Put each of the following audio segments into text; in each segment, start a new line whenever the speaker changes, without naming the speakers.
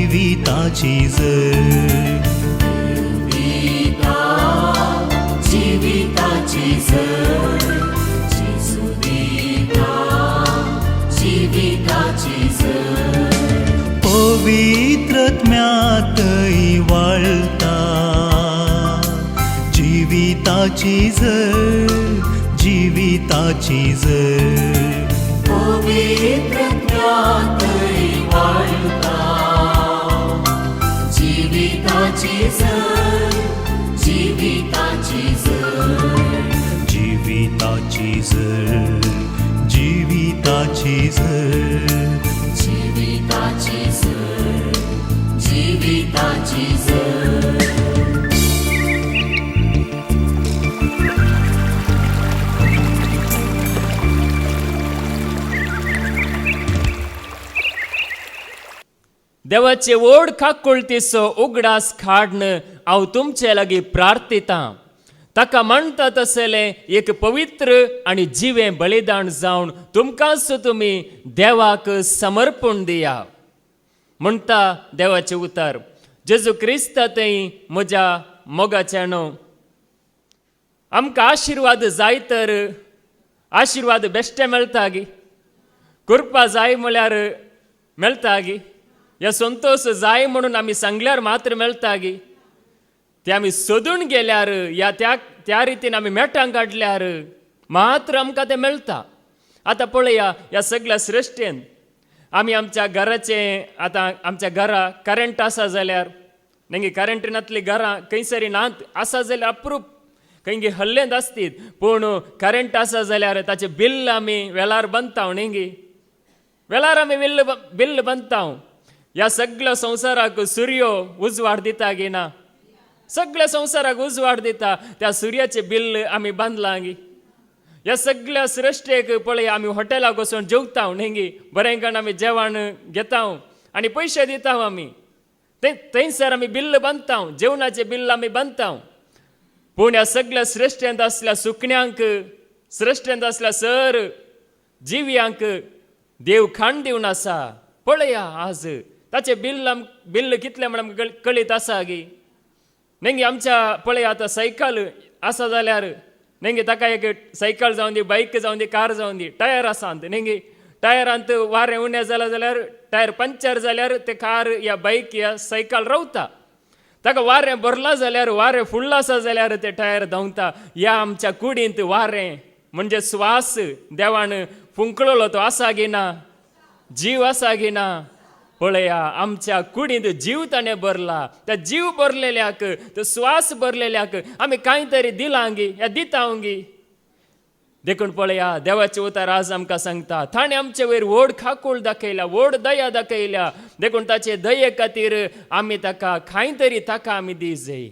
जीविताची झर,
जीविताची झर, जेजू दिता जीविताची झर.
पवित्रत्म्यातई वाळता जीविताची झर, जीविताची झर.
पवित्रत्म्यातई वाळता जीविताची झर, जीविताची झर.
जीविताची झर, जीविताची झर.
जीविताची झर, जीविताची झर.
देवाचे ओढ खाकुळतीचो उगडास काढणं हांव तुमचे लागीं प्रार्थिता. ताका म्हणटा तसलें एक पवित्र आनी जिवें बलिदान जावन तुमकांच तुमी देवाक समर्पण दिया. म्हणटा देवाचे उतर, जेजू क्रिस्तांतय म्हज्या मोगाचेनो आमकां आशिर्वाद जाय तर आशिर्वाद बेश्टे मेळटा गी, करपा जाय म्हळ्यार मेळटा गी, या संतोष जाय म्हणून आमी सांगल्यार मात्र मेळटा गी, ते आमी सोदून गेल्यार या त्या रितीन आमी मेटांक काडल्यार मात्र आमकां तें मेळटा. आतां पळया, ह्या सगळ्या सृश्टेन आमी आमच्या घराचें, आतां आमच्या घरा करंट आसा जाल्यार नेंगी करंटांतलीं घरां खंयसरी नात आसा जाल्यार अप्रूप खंय हल्लेंत आसतीत, पूण करंट आसा जाल्यार ताचें बिल्ल आमी वेळार बांदता नेंगी, वेळार आमी बिल्ल बांदता. ह्या सगळ्या संवसाराक सूर्यो उजवाड दिता गी ना, सगळ्या संवसाराक उजवाड दिता, त्या सूर्याचे बिल्ल आमी बांदलां गी. ह्या सगळ्या सृश्टेक पळय आमी हॉटेलाक वचून जेवता न्ही, बरें करून आमी जेवण घेता आनी पयशे दिता आमी, थंयसर आमी बिल्ल बांदता, जेवणाचे बिल्ल आमी बांदता. पूण ह्या सगळ्या सृश्टेंत असल्या सुकण्यांक, सृश्टेंत असल्या सर जिव्यांक देव खाण दिवन आसा. पळया आज ताचे बिल्ल कितले म्हण आमकां कळीत आसा गी. नेंगी आमच्या पळया आतां सायकल आसा जाल्यार नेंगी ताका एक सायकल जावन दी, बायक जावन दी, कार जावन दी, टायर आसात नेंगी, टायरांत वारें उणें जालें जाल्यार टायर पंक्चर जाल्यार ते कार या बायक या सायकल रावता. ताका वारें भरला जाल्यार, वारें फुडलां आसा जाल्यार ते टायर धांवता. ह्या आमच्या कुडींत वारें म्हणजे स्वास देवान फुंकळलो तो आसा गी ना, जीव आसा गी ना. पळया आमच्या कुडींत जीव ताणें भरला, त्या जीव भरलेल्याक, तो स्वास भरलेल्याक आमी कांय तरी दिलां गी, या दिता गी. देखून पळया देवाचे उतार आज आमकां सांगता, ताणें आमचे वयर व्हड खाकूळ दाखयल्या, व्हड दया दाखयल्या. देखून ताचे दये खातीर आमी ताका कांय तरी ताका आमी दी जाय,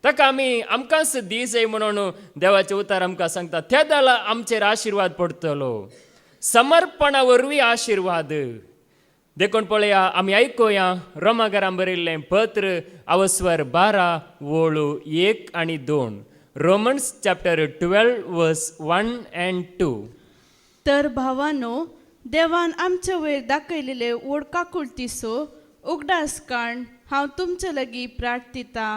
ताका आमी आमकांच दी जाय म्हणून देवाचे उतार आमकां सांगता. त्या दाला आमचेर आशिर्वाद पडटलो, समर्पणा वरवीं आशिर्वाद. देखून पळया आमी आयकुया रोमाकारांक बरयल्लें पत्र अवस्वर 12 वळू 1 आनी 2. रोमन्स चॅप्टर 12 वर्स 1 and 2.
तर भावांनो, देवान आमचे वयर दाखयलेले ओडकाकुळतीचो उगडास काण हांव तुमचे लागीं प्रार्थिता.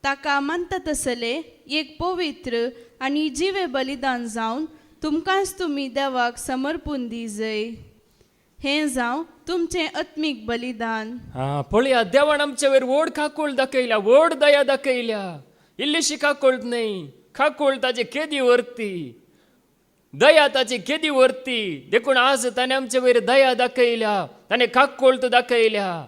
ताका मानता तसले एक पवित्र आनी जिवे बलिदान जावन तुमकांच तुमी देवाक समर्पून दी जाय. हें जावं तुमचें आत्मीक बलिदान.
पळया देवान आमचे वयर व्हड खाकूळ दाखयल्या, व्हड दया दाखयल्या. इल्लीशी खाकूळ न्हय, खाकूळ ताचे केदी व्हरती, दया ताची केदी व्हरती. देखून आज ताणें आमचे वयर दया दाखयल्या, ताणें खाकूळ दाखयल्या.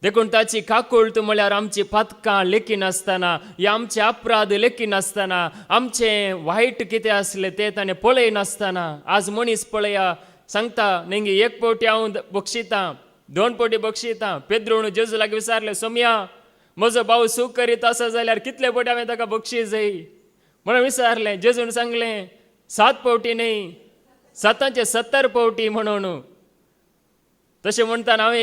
देखून ताची खाकूळ म्हळ्यार आमची पातकां लेखी नासतना, या आमचे अपराध लेखी नासतना, आमचें वायट कितें आसलें तें ताणें पळय नासतना. आज मनीस पळया सांगता नेंगी 1 पावटी हांव बक्षितां, 2 पावटी बक्षितां. पेद्रोण जेजू लागीं विचारलें, सोम्या म्हजो भाव सूख करीत आसा जाल्यार कितले पावटी हांवें ताका बक्षीस जाय म्हणून विचारलें. जेजून सांगलें 7 पावटी न्हय, 7चे 70 पावटी म्हणून. तशें म्हणटाना हांवें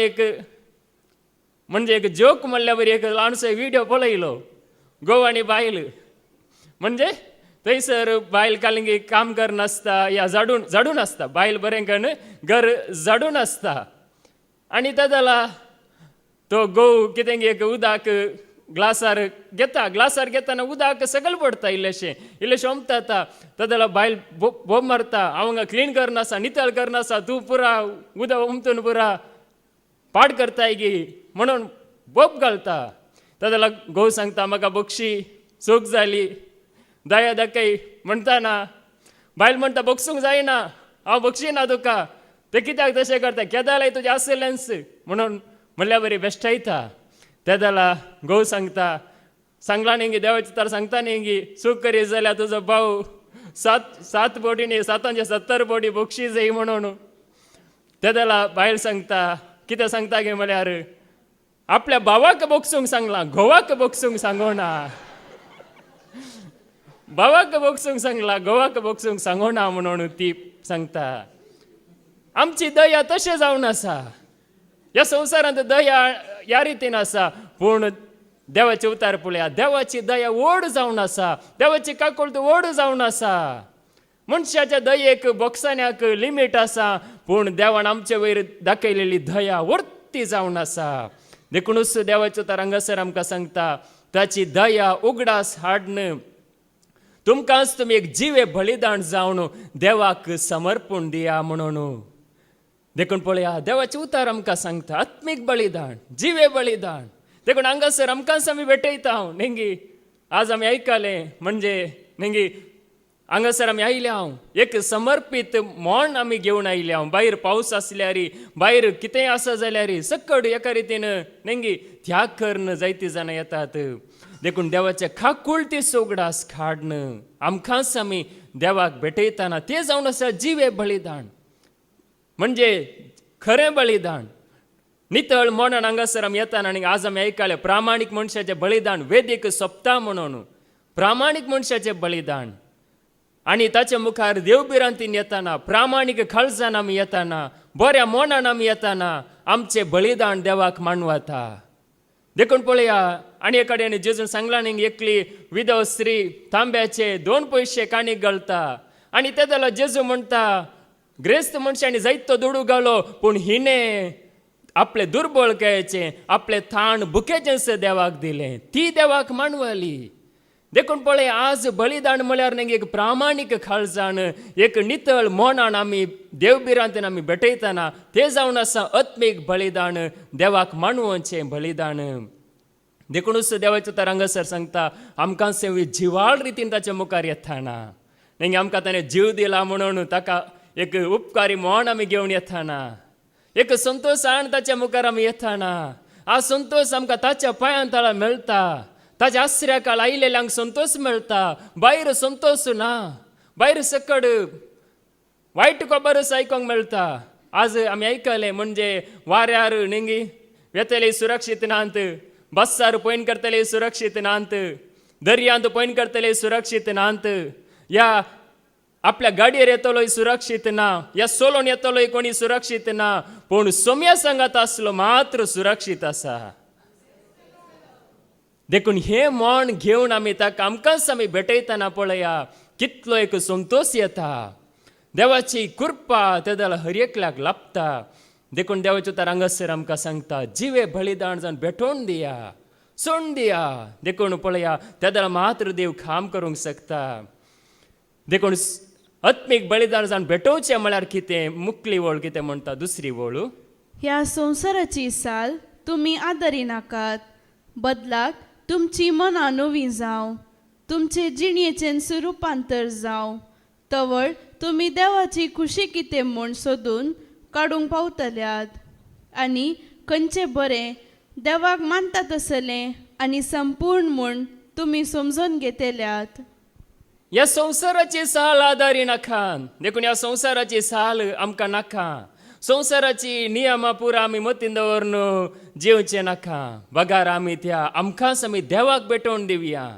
एक जोक म्हणल्या बरी एक ल्हानसो व्हिडिओ पळयलो. घोव आनी बायल म्हणजे थंयसर बायल कालिंगी काम करनासता या झाडून आसता, बायल बरें करून घर झाडून आसता. आनी तें जालां तो गहू कितें एक उदक ग्लासार घेताना उदक सगळं पडता इल्लेशें ओमता तदला बायल बोब मारता हांव क्लीन करनासा नितळ करनासा तूं पुरा उदक उमतून पुरा पाड करताय गी म्हणून बोब घालता तदला घोव सांगता म्हाका बक्षी चूक जाली दया दाखय म्हणटाना बायल म्हणटा बक्षूंक जायना हांव बक्षी ना तुका ते कित्याक तशें करता केदालाय तुजें आसलेंस म्हणून म्हणल्या बरी बेश्टायता तेदाला घोव सांगला न्ही देवाची तर सांगता न्ही चूक करीत जाल्यार तुजो भाव 7 बोटींनी 70 बोटी बक्षी जाय म्हणून तेदाला बायल सांगता कितें सांगता गे म्हळ्यार आपल्या भावाक बोगसूंक सांगला घोवाक बोगसूंक सांगोना भावाक बोगसूंक सांगला घोवाक बोगसूंक सांगोना म्हणून ती सांगता आमची दया तशें जावन आसा ह्या संवसारांत दया ह्या रितीन आसा पूण देवाचे उतार पळया देवाची दया व्हड जावन आसा देवाची काकूळट व्हड जावन आसा मनशाच्या दयेक बोगसाण्याक लिमीट आसा पूण देवान आमचे वयर दाखयलेली दया वर्ती जावन आसा देखूनच देवाचे उतार हांगासर आमकां सांगता ताची दया उगडास हाडन तुमकांच तुमी एक जिवे बलिदान जावन देवाक समर्पण दिया म्हणून देखून पळया देवाचे उतार आमकां सांगता आत्मीक बलिदान जिवे बलिदान देखून हांगासर आमकांच आमी भेटयता हांव नेंगी आज आमी आयकलें म्हणजे नेंगी हांगासर आमी आयले हांव एक समर्पीत मोण आमी घेवन आयले हांव भायर पावस आसल्यार भायर कितेंय आसा जाल्यार सकड एका रितीन नेंगी त्याग करन जायतीं जाणां येतात देखून देवाचे काकूळटी सोगडास खाडन आमकांच आमी देवाक भेटयताना तें जावन आसा जिवे बलिदान म्हणजे खरें बलिदान नितळ मोणान हांगासर आमी येताना आनी आज आमी आयकलें प्रामाणीक मनशाचें बलिदान वेदीक सोंपता म्हणून प्रामाणीक मनशाचें बलिदान आनी ताचे मुखार देवबिरांतीन येताना प्रामाणीक काळजान आमी येताना बऱ्या मोणान आमी येताना आमचें बलिदान देवाक मानवता देखून पळया आनी एका कडेन जेजून सांगला न्ही एकली विधव स्त्री तांब्याचे 2 पयशे काणीक घालता आनी ते जाल्यार जेजू म्हणटा ग्रेस्त मनशांनी जायतो दुडू घालो पूण हिने आपले दुर्बळकायेचें आपले थाण भुकेचें देवाक दिलें ती देवाक मानवली देखून पळय आज बलिदान म्हळ्यार न्ही एक प्रामाणीक काळजान एक नितळ मोनान आमी देवबिरांतीन आमी भेटयताना तें जावन आसा आत्मीक बलिदान देवाक मानवचें बलिदान देखूनच देवाचे उतार हांगासर सांगता आमकां सेवी जिवाळ रितीन ताचे मुखार येताना न्ही आमकां ताणें जीव दिला म्हणून ताका एक उपकारी मोण आमी घेवन येताना एक संतोशान ताच्या मुखार आमी येताना आ संतोश आमकां ताच्या पांयां तळा मेळटा ताच्या आश्र्याकाल आयिल्ल्यांक संतोश मेळटा भायर संतोश ना भायर सकड वायट खबरच आयकोंक मेळटा आज आमी आयकलें म्हणजे वाऱ्यार न्ही येतले सुरक्षीत नांत बस्सार पयन करतले सुरक्षीत नांत दर्यांत पयन करतले सुरक्षीत नांत या आपल्या गाडयेर येतलोय सुरक्षीत ना या सोलोन येतलोय कोणी सुरक्षीत ना पूण सोम्या सांगात आसलो मात्र सुरक्षीत आसा देखून हे मोण घेवन आमी ताका आमकांच आमी भेटयताना पळया कितलो एक संतोश येता देवाची कृपा ते जाल्यार हर एकल्याक लाभता देखून देवाचे उतार हांगासर आमकां सांगता जिवे बलिदान जावन भेटोवन दिया सोडून दिया देखून पळया ते जाल्यार मात्र देव काम करूंक शकता देखून आत्मीक बलिदान जावन भेटोवचें म्हळ्यार कितें मुखली वळ कितें म्हणटा दुसरी वळू
ह्या संवसाराची साल तुमी आदरिनाकात बदलाक तुमची मनां नवीं जावं तुमचे जिणयेचें रुपांतर जावं तवळ तुमी देवाची खुशी कितें म्हूण सोदून काडूंक पावतल्यात आनी खंयचें बरें देवाक मानता तसलें आनी संपूर्ण म्हूण तुमी समजून घेतल्यात
ह्या संवसाराची साल आदारी नाका देखून ह्या संवसाराची साल आमकां नाका संवसाराची नियमां पुरा आमी मतीन दवरून जिवचें नाका बगार आमी त्या आमकांच आमी देवाक भेटोवन दिवया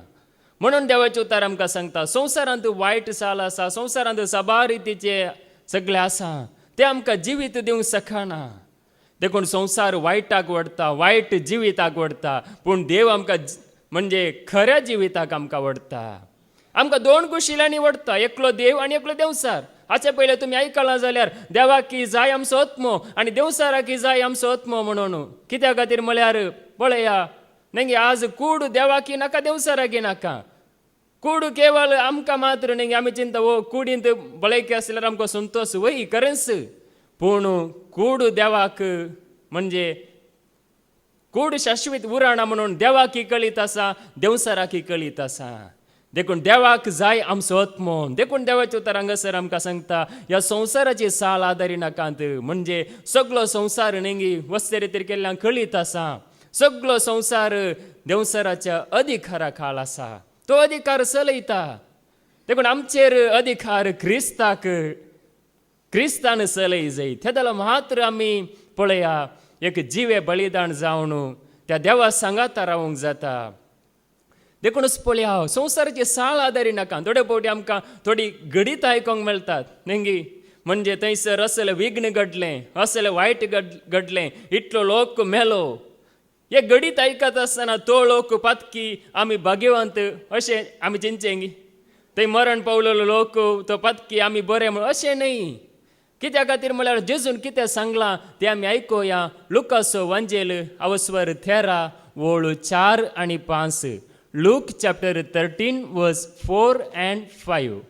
म्हणून देवाचे उतार आमकां सांगता संवसारांत वायट साल आसा संवसारांत सभा रितीचे सगळें आसा तें आमकां जिवीत दिवंक शकना देखून संवसार वायटाक वडटा वायट जिविताक वडटा पूण देव आमकां म्हणजे खऱ्या जिविताक आमकां वडटा आमकां 2 कुशिलांनी वडटा एकलो देव आनी एकलो देवसार हाचे पयले तुमी आयकलां जाल्यार देवाक की जाय आमचो आत्मो आनी देवसाराक की जाय आमचो आत्मो म्हणून. कित्या खातीर म्हळ्यार पळया नेंगे आज कूड देवाकी नाका देवसाराकी नाका. कूड केवळ आमकां मात्र नेंगे आमी चिंता ओ कुडींत बळयकी आसल्यार आमकां संतोष वय खरेंच. पूण कूड देवाक म्हणजे कूड शाश्वत उराणा म्हणून देवाकी कळीत आसा देवसाराकी कळीत आसा. देखून देवाक जाय आमचो आत्मो. देखून देवाचे उतर हांगासर आमकां सांगता ह्या संवसाराची साल आदारी नाकांत. म्हणजे सगळो संवसार नेंगी वस्ते रितीर केल्ल्यान कळीत आसा. सगळो संवसार देवसाराच्या अधिकारा खाल आसा. तो अधिकार चलयता. देखून आमचेर अधिकार क्रिस्तान चलय जाय. तेदला मात्र आमी पळया एक जिवे बलिदान जावन त्या देवा सांगाता रावूंक जाता. देखूनच पळया संवसाराची साळ आदारी नाका. थोडे फावटी आमकां थोडी गडीत आयकोंक मेळटात नेंगी. म्हणजे थंयसर असलें विघ्न घडलें, असलें वायट घडलें, इतलो लोक मेलो. हे गडीत आयकत आसतना तो लोक पातकी आमी भाग्यवंत अशें आमी चिंचेंगी. थंय मरण पावलेलो लोक तो पातकी आमी बरे म्हण अशें न्हय. कित्या खातीर म्हळ्यार जेजून कितें सांगलां तें आमी आयकोया. लुकाचो वांजेल अवस्वर 13 वोळ 4 आनी 5. लूक चॅप्टर 13 वर्स 4 and 5.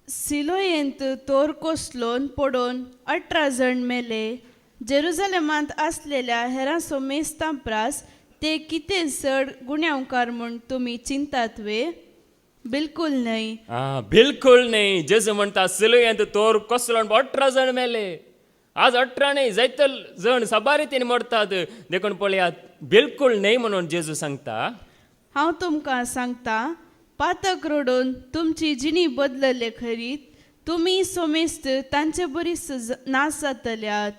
सिलोयेंत तोर कोसलोन पडोवन 18 जण मेले. जेरुजलेमांत असलेल्या हेरांचो मेस्तां प्रास ते कितें चड गुन्यांवकार म्हूण तुमी चिंतात वे? बिलकूल न्हय.
बिलकूल न्हय. जेजू म्हणटा सिलोयेंत तोर कोसलोन 18 जण मेले. आज 18 न्हय जायते जण सभा रितीन मरतात. देखून पळयात बिलकूल न्हय म्हणून जेजू सांगता.
हांव तुमकां सांगता पातक रडोवन तुमची जिणी बदलले खरीत तुमी सोमेस्त तांचे बरीच नाश जातल्यात.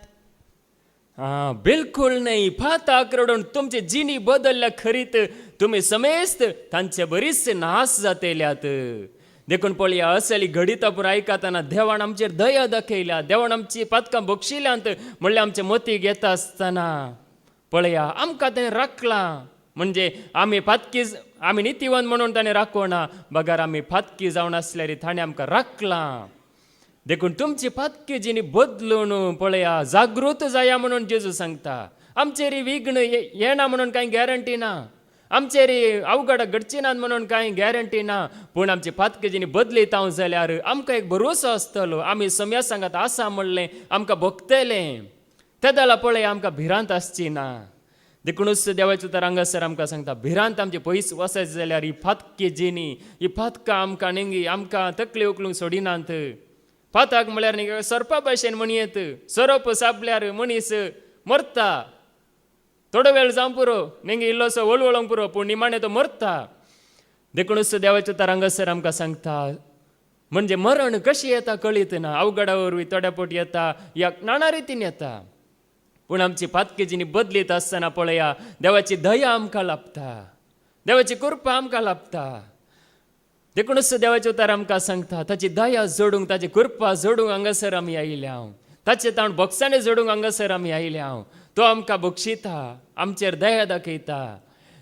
बिलकूल न्हय. पाताक रडोवन तुमची जिणी बदलल्या खरीत तुमी समेस्त तांचे बरीच नाश जातल्यात. देखून पळया असली घडीता पुरो आयकतना देवान आमचेर दया दाखयल्या. देवान आमची पातकां बक्षिल्यांत म्हणल्यार आमचे मती घेता आसतना पळया आमकां तें राखलां. म्हणजे आमी फातकी आमी नितीवंत म्हणून ताणें राखोना बगार आमी फातकी जावन आसल्यार ताणें आमकां राखलां. देखून तुमची फातकी जिणी बदलून पळया जागृत जाया म्हणून जेजू सांगता. आमचेर विघ्न येना म्हणून कांय गॅरंटी ना. आमचेर अवघड घडची नात म्हणून कांय गॅरंटी ना. पूण आमची फातकी जिणी बदलयता जाल्यार आमकां एक भरोसो आसतलो. आमी सम्या सांगात आसा म्हणलें आमकां भोगतलें. तेदला पळय आमकां भिरांत आसची ना. देखूनच देवाचो उतर हांगासर आमकां सांगता भिरांत आमचे पयस वचत जाल्यार ही फातकी जिणी ही फातकां आमकां नेंगी आमकां तकले उखलूंक सोडिनात. फाताक म्हळ्यार न्ही सरपा भाशेन म्हणयेत. सरप सापल्यार मनीस मरता. थोडो वेळ जावं पुरो नेंगी इल्लोसो वळवळोंक पुरो पूण निमाणें तो मरता. देखूनच देवाचो उतर हांगासर आमकां सांगता म्हणजे मरण कशी येता कळीत ना. अवघडा वरवीं थोड्या पोटी येता या नाना रितीन येता. पूण आमची फातकी जिणी बदलीत आसतना पळया देवाची दया आमकां लाभता. देवाची कृपा आमकां लाभता. देखूनच देवाचे उतर आमकां सांगता ताची दया जोडूंक ताची कृपा जोडूंक हांगासर आमी आयल्या. ताचे ताण भोगसाणे जोडूंक हांगासर आमी आयल्या. तो आमकां बक्षिता आमचेर दया दाखयता.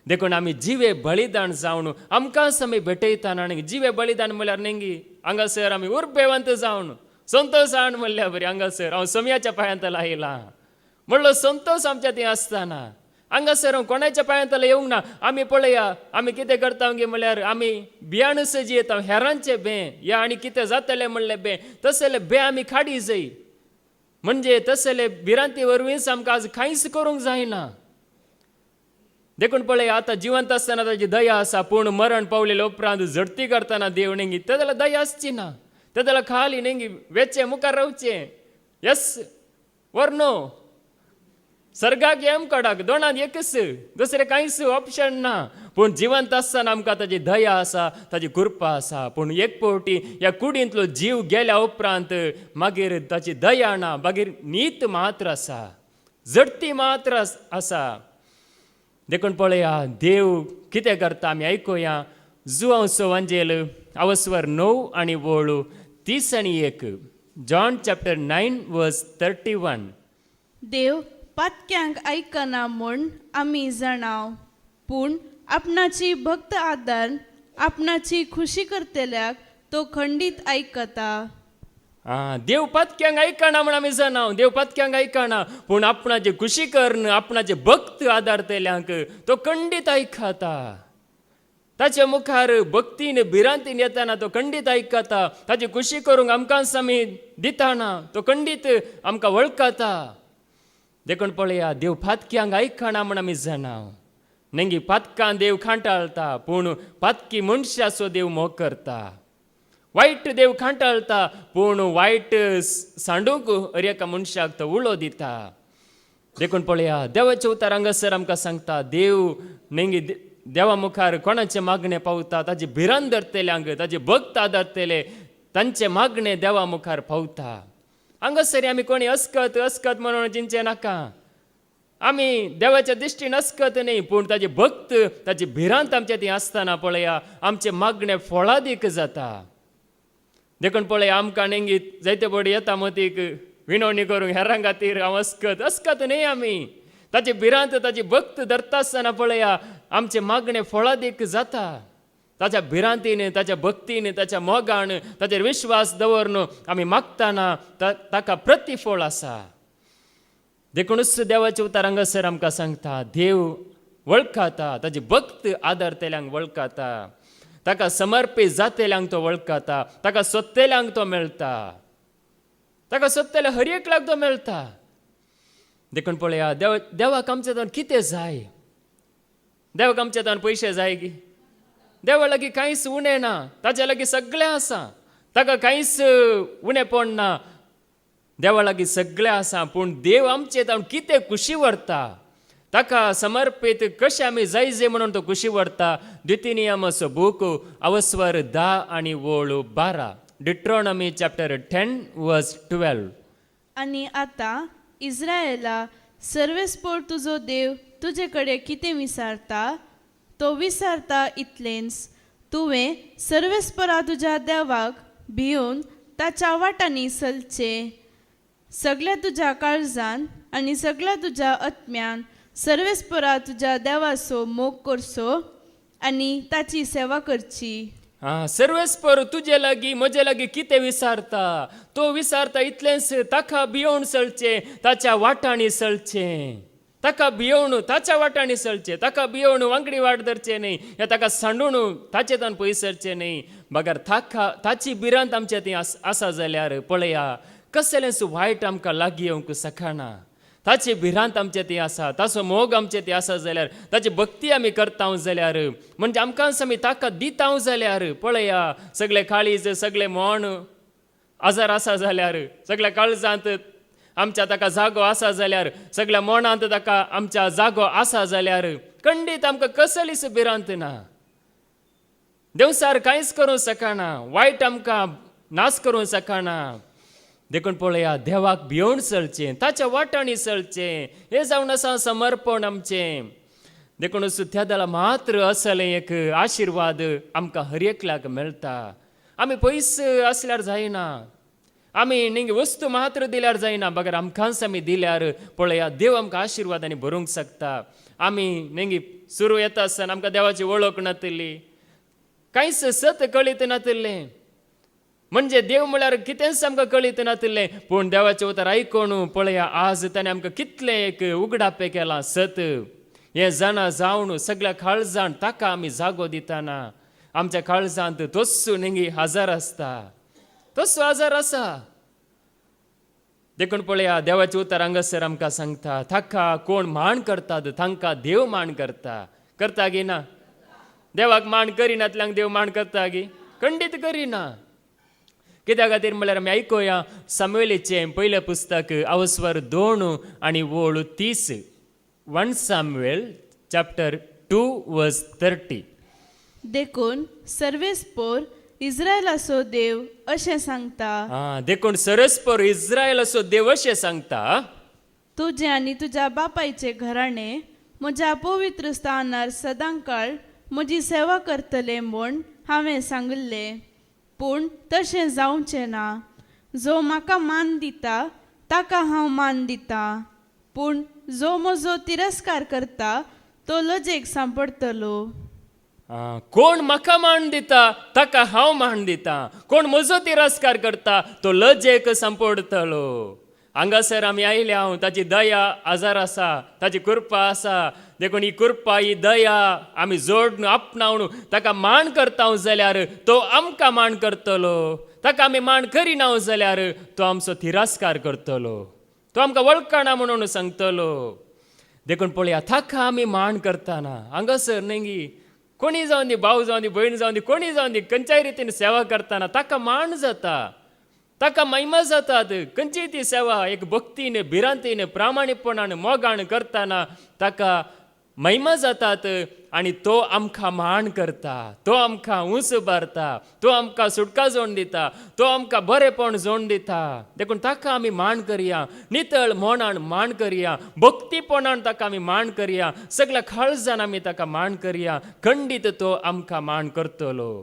देखून आमी जिवे बलिदान जावन आमकां आमी भेटयता. आनी जिवे बलिदान म्हळ्यार नेंगी हांगासर आमी उर्बेवंत जावन संतोशान म्हणल्या बरी हांगासर हांव सम्याच्या पांयांत लायलां म्हणलो संतोश आमच्या थंय आसतना हांगासर हांव कोणाच्या पांयांत येवंक ना. आमी पळया आमी कितें करता गे म्हळ्यार आमी भियाणूच जियेता. हेरांचे बे या आनी कितें जातलें म्हणलें बे तसले बे आमी खाडी जाय. म्हणजे तसले भिरांती वरवींच आमकां आज कांयच करूंक जायना. देखून पळया आतां जिवंत आसतना ताची दया आसा. पूण मरण पावलेल्या उपरांत झडती करतना देव नेंगी तेदला दया आसची ना. तेदला खाली नेंगी वेचे मुखार रावचें. Yes were no. सर्गाक एम कडाक दोनांत एकच दुसरें कांयच ऑप्शन ना. पूण जिवंत आसतना आमकां ताची दया आसा ताची कृपा आसा. पूण एक फावटी ह्या कुडींतलो जीव गेल्या उपरांत मागीर ताची दया ना. मागीर नीत मात्र आसा झडती मात्र आसा. देखून पळया देव कितें करता आमी आयकुया. जुआंवचो वांजेल अवस्वर 9 आनी वोळ 30 आनी 1. जॉन चॅप्टर 9 वर्स 31.
देव पातक्यांक आयकना म्हूण आमी जाणाव. पूण आपणाची भक्त आदार आपणाची खुशी करतल्याक तो खंडीत आयकता.
देव पत्क्यांक ऐकना म्हण आमी जाणा देव पत्क्यांक ऐकना पूण आपणाचे खुशी कर्ण आपणाचे भक्त आदारतेल्यांक तो खंडीत ऐकता ताच्या मुखार भक्तीन भिरांतीन येताना तो खंडीत ऐकता ताची खुशी करूंक आमकां समी दिताना तो खंडीत आमकां वळखता देखून पळया देव पातक्यांक ऐकना म्हण आमी जाणा नेंगी पातकां देव खांटाळता पूण पातकी मनशाचो देव मोग करता वायट देव खांटाळता पूण वायट सांडूक हर एका मनशाक तो उलो दिता देखून पळया देवाच्या उतार हांगासर आमकां सांगता देव नेंगी देवा मुखार कोणाचे मागणे पावता ताजे भिरांत धरतेल्यांक ताजे भक्त आदारतेले तांचे मागणे देवा मुखार पावता हांगासर आमी कोणी अस्कत म्हणून चिंचे नाका आमी देवाच्या दिश्टीन अस्कत न्ही पूण ताजे भक्त ताजे भिरांत आमचे ती आसतना पळया आमचे मागणे फळादीक जाता देखून पळया आमकां नेंगी जायते बडी येता मतीक विनवणी करूंक हेरां खातीर हांव अस्कत न्ही आमी ताचे भिरांत ताजे भक्त धरता आसतना पळया आमचे मागणे फळादीक जाता ताच्या भिरांतीन ताच्या भक्तीन ताच्या मोगान ताचेर विश्वास दवरून आमी मागतना ताका प्रतिफळ आसा देखूनच देवाच्या उतार हांगासर आमकां सांगता देव वळखता ताजे भक्त आदारतेल्यांक वळखता ताका समर्पीत जातेल्यांक तो वळखता ताका सोदतेल्यांक तो मेळटा ताका सोदतेल्या हर एकल्याक तो मेळटा देखून पळया देवाक आमचे तान कितें जाय देवाक आमचे तान पयशे जाय की देवा लागीं कांयच उणें ना ताचे लागीं सगळें आसा ताका कांयच उणें पडना देवा लागीं सगळें आसा पूण देव आमचे तान कितें खुशी व्हरता ताका समर्पीत कशें आमी जायजे म्हणून तो खुशी व्हरता द्वितीनियमचो बूक अवस्वर 10 आनी वोळ 12 डिट्रॉनॉमी चॅप्टर 10 वर्स 12
आनी आतां इस्रायेला सर्वेस्पोर तुजो देव तुजे कडेन कितें विचारता तो विचारता इतलेंच तुवें सर्वेस्परा तुज्या देवाक भिवन ताच्या वाटांनी चलचें सगळ्या तुज्या काळजान आनी सगळ्या तुज्या आत्म्यान सर्वेस्परा तुज्या देवाचो मोग करचो आनी ताची सेवा करची
सर्वेस्पर तुजे लागीं म्हजे लागीं कितें विचारता तो विचारता इतलेंच ताका भियोवन चलचें ताच्या वाटांनी चलचें ताका भियोवन ताच्या वाटांनी चलचें ताका भियोवन वांगडी वाट धरचें न्ही या ताका सांडून ताचे तान पयस सरचें न्ही बगर ताची भिरांत आमच्या ती आसा जाल्यार पळया कसलेंच वायट आमकां लागीं येवंक शकना ताची भिरांत आमचे ती आसा ताचो मोग आमचे ती आसा जाल्यार ताची भक्ती आमी करता जाल्यार म्हणजे आमकां आमी ताका दिता जाल्यार पळया सगळे काळीज सगळे मोण आजार आसा जाल्यार सगळ्या काळजांत आमच्या ताका जागो आसा जाल्यार सगळ्या मोणांत ताका आमच्या जागो आसा जाल्यार खंडीत आमकां कसलीच भिरांत ना देवसार कांयच करूंक शकना वायट आमकां नाश करूंक शकना देखून पळया देवाक भियोवन चलचें ताच्या वाटांनी चलचें हें जावन आसा समर्पण आमचें देखूनच त्या दला मात्र असलें एक आशिर्वाद आमकां हर एकल्याक मेळटा आमी पयस आसल्यार जायना आमी नेंगी वस्तू मात्र दिल्यार जायना बगर आमकांच आमी दिल्यार पळया देव आमकां आशिर्वादांनी भरूंक शकता आमी नेंगी सुरू येता आसतना आमकां देवाची वळख नातली कांयच सत कळीत नातलें म्हणजे देव म्हळ्यार कितेंच आमकां कळीत नातलें पूण देवाचें उतर आयकून पळया आज ताणें आमकां कितलें एक उगडापे केलां सत हें जाणा जावन सगळ्या काळजान ताका आमी जागो दिताना आमच्या काळजांत तस्सो नेंगी आजार आसता तस्सो आजार आसा देखून पळया देवाचें उतर हांगासर आमकां सांगता ताका कोण मान करतात तांकां देव मान करता गी ना देवाक मान करिनातल्यांक देव मान करता गी खंडीत करिना कित्या खातीर म्हळ्यार आमी आयकुया सामुएलीचें पयलें पुस्तक अवस्वर 2 आनी वोळ 30 1 सामुएल चॅप्टर 2 वर्स 30
देखून सर्वेस्पोर इस्रायेलाचो देव अशें सांगता
देखून सर्वेस्पोर इस्रायेलाचो देव अशें सांगता
तुजें आनी तुज्या बापायचे घराणे म्हज्या पवित्र स्थानार सदांकाळ म्हजी सेवा करतले म्हूण हांवें सांगलें पूण तशें जावचें ना जो म्हाका मान दिता ताका हांव मान दिता पूण जो म्हजो तिरस्कार करता तो लजेक सांपडटलो
कोण म्हाका मान दिता ताका हांव मान दिता, कोण म्हजो तिरस्कार करता तो लजेक संपडटलो. हांगासर आमी आयल्या हांव ताची दया आजार आसा, ताची कृपा आसा. देखून ही कृपा ही दया आमी जोडून आपणावन ताका मान करता जाल्यार तो आमकां मान करतलो. ताका आमी मान करिना जाल्यार तो आमचो तिरस्कार करतलो, तो आमकां वळखना म्हणून सांगतलो. देखून पळया, ताका आमी मान करतना हांगासर नेंगी कोणी जावन दी, भाव जावन दी, भयण जावन दी, कोणी जावन दी, खंयच्याय रितीन सेवा करतना ताका मान जाता, ताका महिमा जातात. खंयची ती सेवा एक भक्तीन, भिरांतीन, प्रामाणीकपणान, मोगान करतना ताका महिमा जातात. आनी तो आमकां मान करता, तो आमकां उंच भरता, तो आमकां सुटका जोडून दिता, तो आमकां बरेपण जोडून दिता. देखून ताका आमी मान करया, नितळ मोनान मान करया, भक्तीपणान ताका आमी मान करया, सगळ्या काळजान आमी ताका मान करया. खंडीत तो आमकां मान करतलो.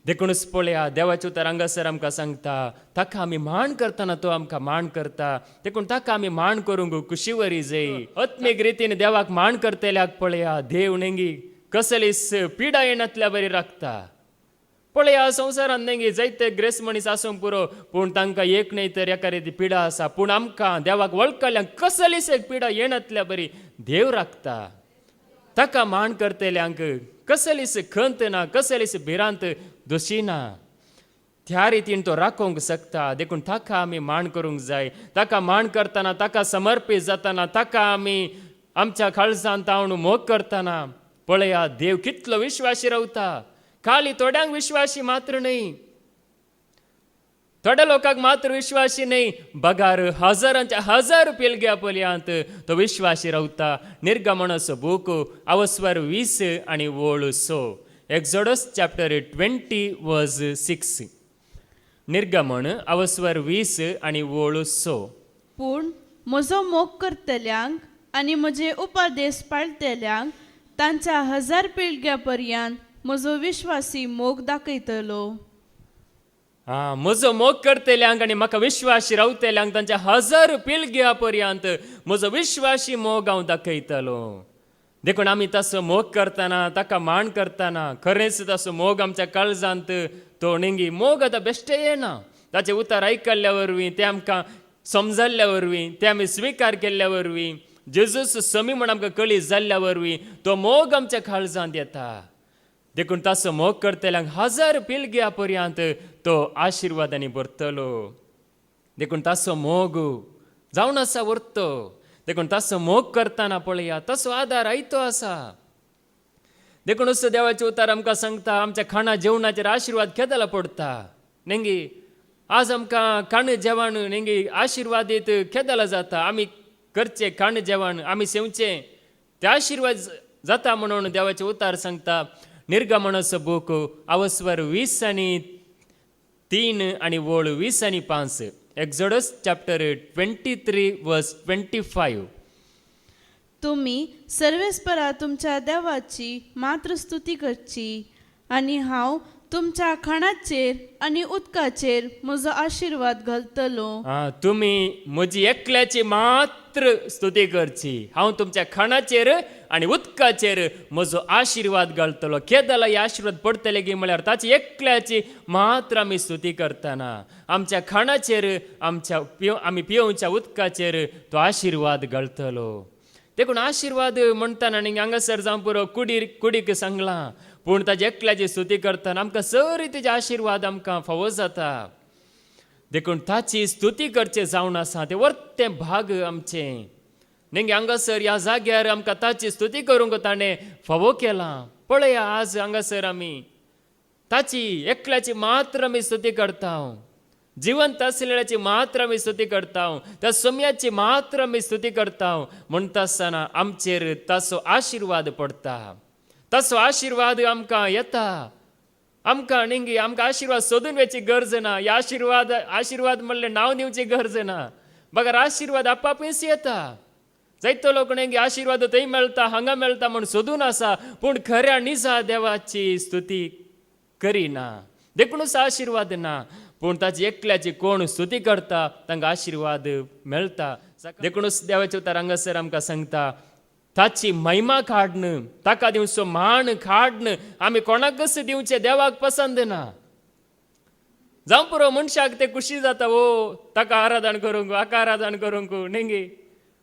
देखूनच पळया, देवाचे उतर हांगासर आमकां सांगता, ताका आमी मान करतना तो आमकां मान करता. देखून ताका आमी मान करूंक कुशीवरी जाय. आत्मीक रितीन देवाक मान करतल्याक पळया, देव नेंगी कसलीच पिडा येण्यातल्या बरी राखता. पळया, संवसारांत नेंगी जायते ग्रेस मनीस आसूंक पुरो, पूण तांकां एक न्हय तर एका रिती पिडा आसा. पूण आमकां देवाक वळखल्यांक कसलीच एक पिडा येण्यातल्या बरी देव राखता. ताका मान करतल्यांक कसलीच खंत ना, कसलीच भिरांत दोशीना, त्या रितीन तो राखोंक शकता. देखून ताका आमी मान करूंक जाय. ताका मान करतना, ताका समर्पीत जातना, ताका आमी आमच्या काळजांत तावन मोग करतना पळया, देव कितलो विश्वासी रावता. खाली थोड्यांक विश्वासी मात्र न्हय, थोड्या लोकांक मात्र विश्वासी न्हय, बगार हजारांच्या हजार पिळग्या पर्यंत तो विश्वासी रावता. निर्गमनाचो बूक अवस्वर 20 आनी वोळ 6. एक्झोडस चॅप्टर 20 वर्स 6. निर्गमन अवस्वर 20 आनी वोळ 6.
पूण म्हजो मोग करतल्यांक आनी म्हजे उपादेश पाळटल्यांक तांच्या 1000 पिळग्या पर्यंत म्हजो विश्वासी मोग दाखयतलो.
म्हजो मोग करतल्यांक आनी म्हाका विश्वासी रावतल्यांक तांच्या 1000 पिळग्या पर्यंत म्हजो विश्वासी मोग हांव दाखयतलो. देखून आमी तसो मोग करतना, ताका मान करतना खरेंच तसो मोग आमच्या काळजांत तो नेंगी मोग आतां बेश्टे येना. ताचें उतर आयकल्ल्या वरवीं, तें आमकां समजल्ल्या वरवीं, तें आमी स्विकार केल्ल्या वरवीं, जेजूस समी म्हण आमकां कळीत जाल्ल्या वरवीं तो मोग आमच्या काळजांत येता. देखून तसो मोग करतल्यांक 1000 पिळग्या पर्यंत तो आशिर्वादांनी भरतलो. देखून तसो मोग जावन आसा व्हरतो. देखून तसो मोग करतना पळया, तसो आदार आयतो आसा. देखून असो देवाचें उतर आमकां सांगता, आमच्या खाणा जेवणाचेर आशिर्वाद केदला पडटा. नेंगी आज आमकां खाण जेवण नेंगी आशिर्वादीत केदला जाता. आमी करचें खाण जेवण आमी सेवचें तें आशिर्वाद जाता म्हणून देवाचें उतर सांगता. निर्गमनाचो बूक अवस्वर 20 आनी 3 आनी वोळ 20 आनी 5. एक्झोडस चॅप्टर 23 वर्स 25.
तुमी सर्वेस्परा तुमच्या देवाची मात्र स्तुती करची आनी हांव तुमच्या खाणाचेर आनी उदकाचेर म्हजो आशिर्वाद घालतलो.
तुमी म्हजी एकल्याची मात्र स्तुती करची. हांव तुमच्या खाणाचेर आनी उदकाचेर म्हजो आशिर्वाद घालतलो. केदला हे आशिर्वाद पडटले गी म्हळ्यार ताची एकल्याची मात्र आमी स्तुती करतना आमच्या खाणाचेर, आमी पिवच्या उदकाचेर तो आशिर्वाद घालतलो. देखून आशिर्वाद म्हणटाना न्ही हांगासर जावं पुरो कुडीक सांगलां, पूण ताची एकल्याची स्तुती करतना आमकां सरी तेजे आशिर्वाद आमकां फावो जाता. देखून ताची स्तुती करचें जावन आसा तें वर्तें भाग आमचें. नेंगे हांगासर ह्या जाग्यार आमकां ताची स्तुती करूंक ताणें फावो केलां. पळया, आज हांगासर आमी ताची एकल्याची मात्र आमी स्तुती करता. जिवंत आसलेल्याची मात्र आमी स्तुती करता. त्या सम्याची मात्र आमी स्तुती करता. म्हणटा आसतना आमचेर ताचो आशिर्वाद पडटा. तसो आशिर्वाद आमकां येता. आमकां नेंगी आमकां आशिर्वाद सोदून वेची गरज ना. ह्या आशिर्वाद म्हणलें नांव दिवची गरज ना. बगर आशिर्वाद आपापीच येता. जायतो लोक नेंगी आशिर्वाद थंय मेळटा, हांगा मेळटा म्हूण सोदून आसा, पूण खऱ्या निजा देवाची स्तुती करिना. देखूनच आशिर्वाद ना. पूण ताची एकल्याची कोण स्तुती करता तांकां आशिर्वाद मेळटा. देखूनच देवाचें उतर हांगासर आमकां सांगता, ताची महिमा काढणं, ताका दिवचो मान काढणं आमी कोणाकच दिवचे देवाक पसंद ना. जावं पुरो मनशाक ते खुशी जाता ओ ताका आराधन करूंक हाका आराधन करूंक नेंगी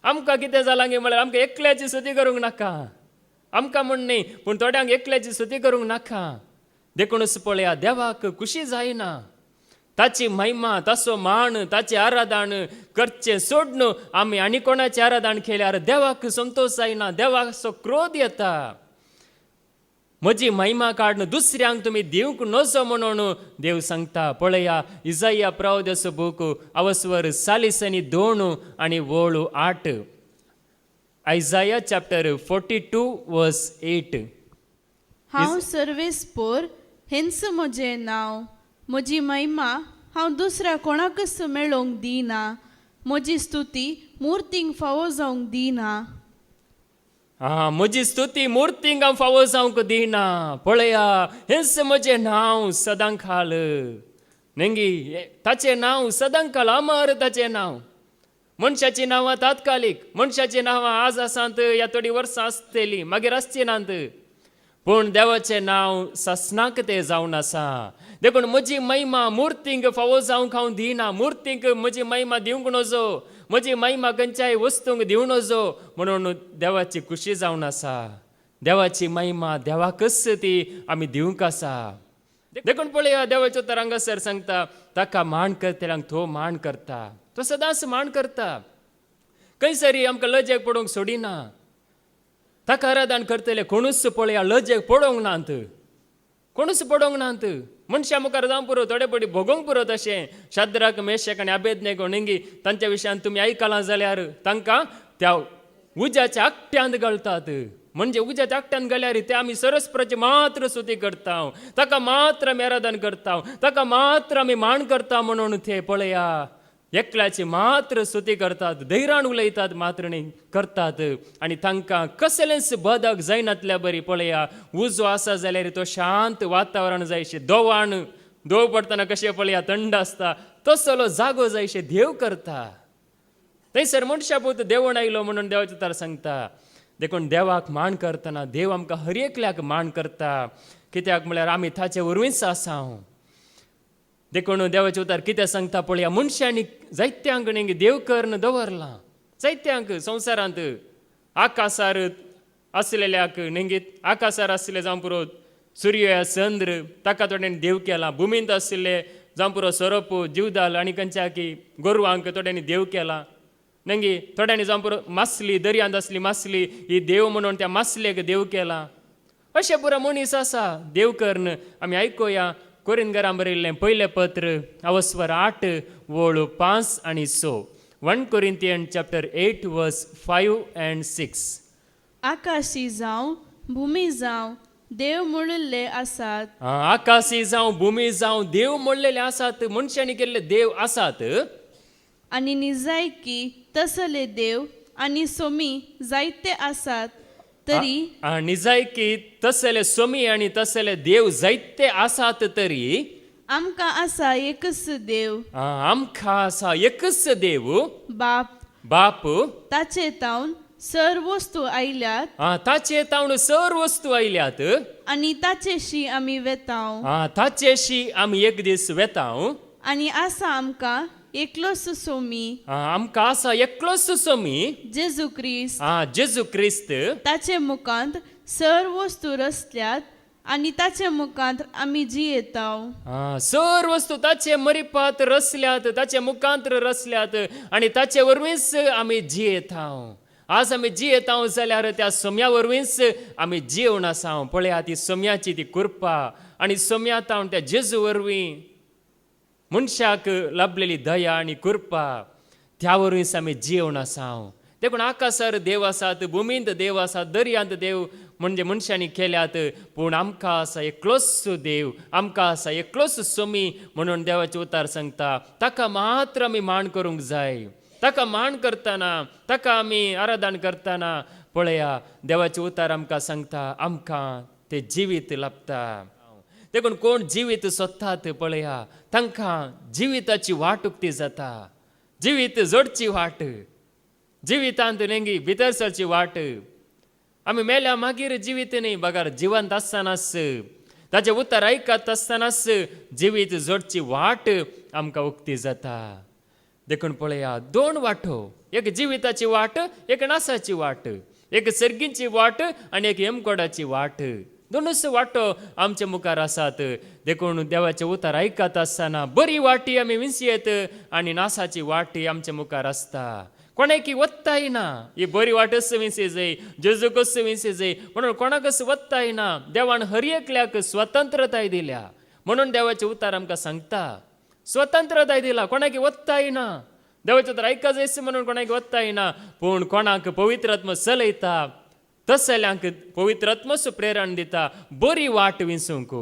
आमकां कितें जालां गे म्हळ्यार आमकां एकल्याची स्तुती करूंक नाका. आमकां म्हण न्ही पूण थोड्यांक एकल्याची स्तुती करूंक नाका. देखूनच पळया देवाक खुशी जायना. ताची महिमा ताचो मान ताचे आराधन करचें सोडून आमी आनी कोणाचें आराधन केल्यार देवाक संतोष जायना, देवाचो क्रोध येता. म्हजी महिमा काडून दुसऱ्यांक तुमी दिवंक नजो म्हणून देव सांगता. पळया इजाया प्रवादीचो बूक अवस्वर 42 आनी 8. Isaiah chapter 42 verse 8.
हांव सर्वेस्पोर हेंच म्हजें नांव, म्हजी महिमा हांव दुसऱ्या कोणाकच मेळोवंक दिना, म्हजी स्तुती मुर्तींक फावो जावंक दिना.
म्हजी स्तुती मुर्तींक हांव फावो जावंक दिना. पळया हेंच म्हजें नांव सदांकाल. नेंगी ताचें नांव सदांकाल अमर. ताचें नांव मनशाची नांवां तात्कालीक, मनशाची नांवां आज आसात या थोडी वर्सां आसतलीं मागीर आसची नात. पूण देवाचें नांव ससनाक तें जावन आसा. देखून म्हजी महिमा मुर्तींक फावो जावंक हांव दिना. मुर्तींक म्हजी महिमा दिवंक नजो, म्हजी महिमा खंयच्याय वस्तूंक दिवं नजो म्हणून देवाची खुशी जावन आसा. देवाची महिमा देवाकच ती आमी दिवंक आसा. देखून पळया देवाचो तर हांगासर सांगता ताका मान करतल्यांक तो मान करता. तो सदांच मान करता. खंयसरी आमकां लजेक पडोवंक सोडिना. ताका आराधन करतले कोणूच पळया लजेक पडोवंक नात, कोणूच पडोवंक नात. मनशा मुखार जावं पुरो थोडे पडी भोगोवंक पुरो. तशें शाद्राक मेशक आनी अबेदनेगो नेंगी तांच्या विशयान तुमी आयकलां जाल्यार तांकां त्या उज्याच्या आकट्यांत घालतात. म्हणजे उज्याच्या आकट्यान गेल्यार ते आमी सरस्वराची मात्र स्तुती करता, ताका मात्र आमी आराधन करता, ताका मात्र आमी मान करता म्हणून ते पळया एकल्याची मात्र स्तुती करतात, धैर्यान उलयतात मात्र न्ही करतात. आनी तांकां कसलेंच बदक जायनातल्या बरी. पळया उजो आसा जाल्यार तो शांत वातावरण जायशें, दव पडटना कशें पळया थंड आसता तसलो जागो जायशें देव करता. थंयसर मनशा पोत देवण आयलो म्हणून देवाचो तर सांगता. देखून देवाक मान करतना देव आमकां हर एकल्याक मान करता. कित्याक म्हळ्यार आमी ताचे वरवींच आसा. देखून देवाचे उतार कितें सांगता पळया मनशांनी जायत्यांक नेंगी देव कर्ण दवरलां. जायत्यांक संवसारांत आकाशार आसलेल्याक नेंगी आकाशार आसले जावं पुरो सूर्य चंद्र ताका थोड्यांनी देव केला. भुमींत आशिल्ले जावं पुरो सोरोप जीवदाल आनी खंयच्या की गोरवांक थोड्यांनी देव केला. नेंगी थोड्यांनी जावं पुरो मासली दर्यांत आसली मासली ही देव म्हणून त्या मासलेक देव केला. अशें पुरो मनीस आसा देव कर्ण. आमी आयकुया कोरिंथीकांक बरयल्लें पयलें पत्र अवस्वर 8 वळू 5 आनी 6. 1 Corinthians chapter 8 verse 5 and 6.
आकाशी जावं भुमी जावं देव म्हणिल्ले आसात.
आकाशी जावं भुमी जावं देव म्हणलेले आसात. मनशांनी केल्ले देव आसात.
आनी निजायकी तसले देव आनी सोमी जायते आसात. तरी
निजायकी तसले सोमी आनी तसले देव जायते आसात. तरी
आमकां आसा एकच देव,
आमकां आसा एकच देव बाप.
ताचे तावन सर वस्तू आयल्यात.
ताचे तावन सर वस्तू आयल्यात.
आनी ताचेशी आमी वेताव.
ताचेशी आमी एक दीस वेताव.
आनी आसा आमकां एकलोच सोमी.
आमकां आसा एकलोच सोमी
जेजू क्रिस्त.
जेजू क्रिस्त.
ताचे मुखांत सर वस्तू रचल्यात आनी ताचे मुखांत आमी जियेताव.
सर वस्तू ताचे मरिपात रचल्यात, ताचे मुखांत रचल्यात आनी ताचे वरवींच आमी जियेताव. आज आमी जियेताव जाल्यार त्या सोम्या वरवींच आमी जियोवन आसा. पळया ती सोम्याची ती कृपा आनी सोम्या तावन त्या जेजू वरवीं मनशाक लाभलेली दया आनी कृपा त्या वरवींच आमी जियोवन आसा. देखून आकाशार देव आसात, भुमींत देव आसात, दर्यांत देव म्हणजे मनशांनी केल्यात. पूण आमकां आसा एकलोच देव, आमकां आसा एकलोच सोमी म्हणून देवाचे उतार सांगता. ताका मात्र आमी मान करूंक जाय. ताका मान करतना, ताका आमी आराधन करतना पळया देवाचे उतार आमकां सांगता आमकां ते जिवीत लाभता. देखून कोण जिवीत सोदतात पळया तांकां जिविताची वाट उक्ती जाता. जिवीत जोडची वाट, जिवितांत नेंगी भितर सरची वाट, आमी मेल्या मागीर जिवीत न्ही बगार जिवंत आसतनाच ताचें उतर आयकत आसतनाच जिवीत जोडची वाट आमकां उक्ती जाता. देखून पळया दोन वाटो, एक जिविताची वाट, एक नासाची वाट, एक सर्गीची वाट आनी एक हेमकोडाची वाट. दोनूच वाटो आमच्या मुखार आसात. देखून देवाचें उतर आयकत आसतना बरी वाटी आमी विंसयेत आनी नासाची वाटी आमच्या मुखार आसता. कोणाकी वत्ताय ना, ही बरी वाटच विंसे जाय, जेजूकच विंसे जाय म्हणून कोणाकच वत्ताय ना. देवान हर एकल्याक स्वतंत्रताय दिल्या म्हणून देवाचें उतर आमकां सांगता स्वतंत्रताय दिला. कोणाकी वत्ताय ना, देवाचें उतर आयका जायस म्हणून कोणाकी वत्ताय ना. पूण कोणाक पवित्र आत्मा चलयता तसल्यांक पवित्र आत्मस प्रेरण दिता बरी वाट विंसूंक.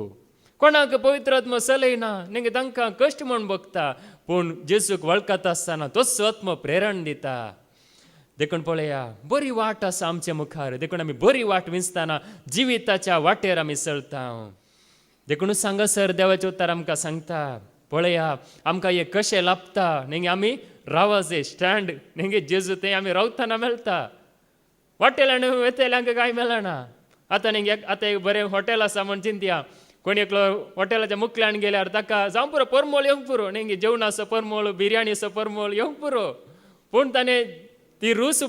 कोणाक पवित्र आत्मा चलयना नेगे तांकां कश्ट म्हूण बगता, पूण जेजूक वळखत आसतना तोच आत्मा प्रेरण दिता. देखून पळया बरी वाट आसा आमच्या मुखार. देखून आमी बरी वाट विंचतना जिविताच्या वाटेर आमी चलता. देखून सांगासर देवाचें उतर आमकां सांगता पळया आमकां हे कशें लाभता. नेगे आमी रावाजे स्टँड नेगे जेजू थंय आमी रावतना मेळटा. वाटेल्यान वेतेल्यांक कांय मेळना. आतां नेगे आतां एक बरें हॉटेल आसा म्हण चिंतया, कोणी एकलो हॉटेलाच्या मुखल्यान गेल्यार ताका जावं पुरो परमोल येवंक पुरो, नेगे जेवणाचो परमोल, बिरयाणीचो परमोल येवंक पुरो. पूण ताणें ती रूच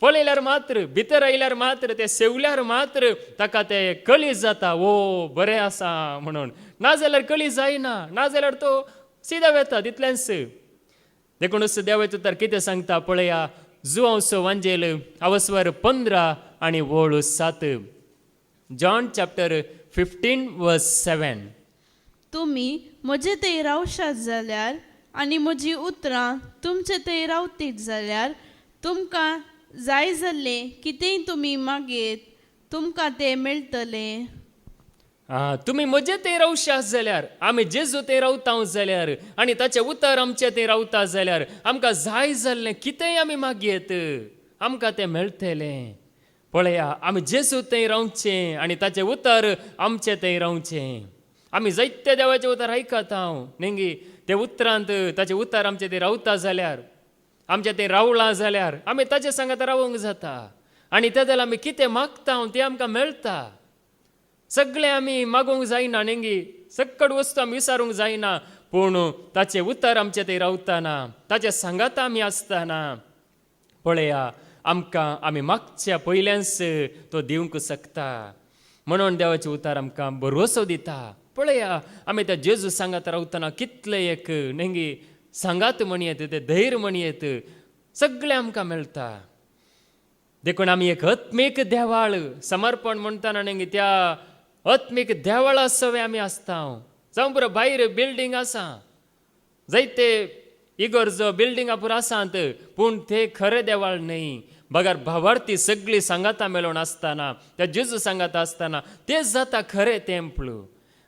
पळयल्यार मात्र, भितर आयल्यार मात्र, ते सेवल्यार मात्र ताका ते कळीज जाता ओ बरें आसा म्हणून. नाजाल्यार कळीज जायना, नाजाल्यार तो सिदा वेता तितलेंच. देखूनच देवाचें उतर कितें सांगता पळया जुआंवचो वांजेल अवस्वर 15 आनी वोळ 7. जॉन चॅप्टर 15 वर्स 7.
तुमी म्हजे थंय रावशात जाल्यार आनी म्हजी उतरां तुमचे थंय रावतीत जाल्यार तुमकां जाय जाल्लें कितेंय तुमी मागयेत तुमकां तें मेळटलें.
तुमी म्हजे थंय रावशात जाल्यार, आमी जेजू थंय रावता जाल्यार आनी ताचें उतर आमचे थंय रावता जाल्यार आमकां जाय जाल्लें कितेंय आमी मागयेत आमकां तें मेळटलें. पळया आमी जेजू थंय रावचें आनी ताचें उतर आमचे थंय रावचें. आमी जायते देवाचें उतर आयकत नेगी ते उतरांत ताचें उतर आमचे थंय रावता जाल्यार, आमचे थंय रावलां जाल्यार आमी ताचे सांगात रावूंक जाता. आनी ते जाल्यार आमी कितें मागता तें आमकां मेळटा. सगळें आमी मागूंक जायना नेगी सकट वस्तू आमी विचारूंक जायना, पूण ताचें उतर आमचे थंय रावतना ताचे सांगात आमी आसतना पळया आमकां आमी मागच्या पयल्याच तो दिवंक शकता. म्हणून देवाचें उतर आमकां भरवसो दिता. पळया आमी त्या जेजू सांगात रावतना कितले एक नेगी सांगात म्हणयेत, ते धैर्य म्हणयेत, सगळें आमकां मेळटा. देखून आमी एक आत्मीक देवाळ समर्पण म्हणटना नेगी त्या आत्मीक देवाळा सवे आमी आसता. जावं पुरो भायर बिल्डींग आसा, जायते इगर्जो बिल्डिंगा पुरो आसात, पूण ते खरें देवाळ न्हय. बगार भावार्थी सगळीं सांगाता मेळून आसतना त्या जेजू सांगात आसतना तेच जाता खरें टेंपल.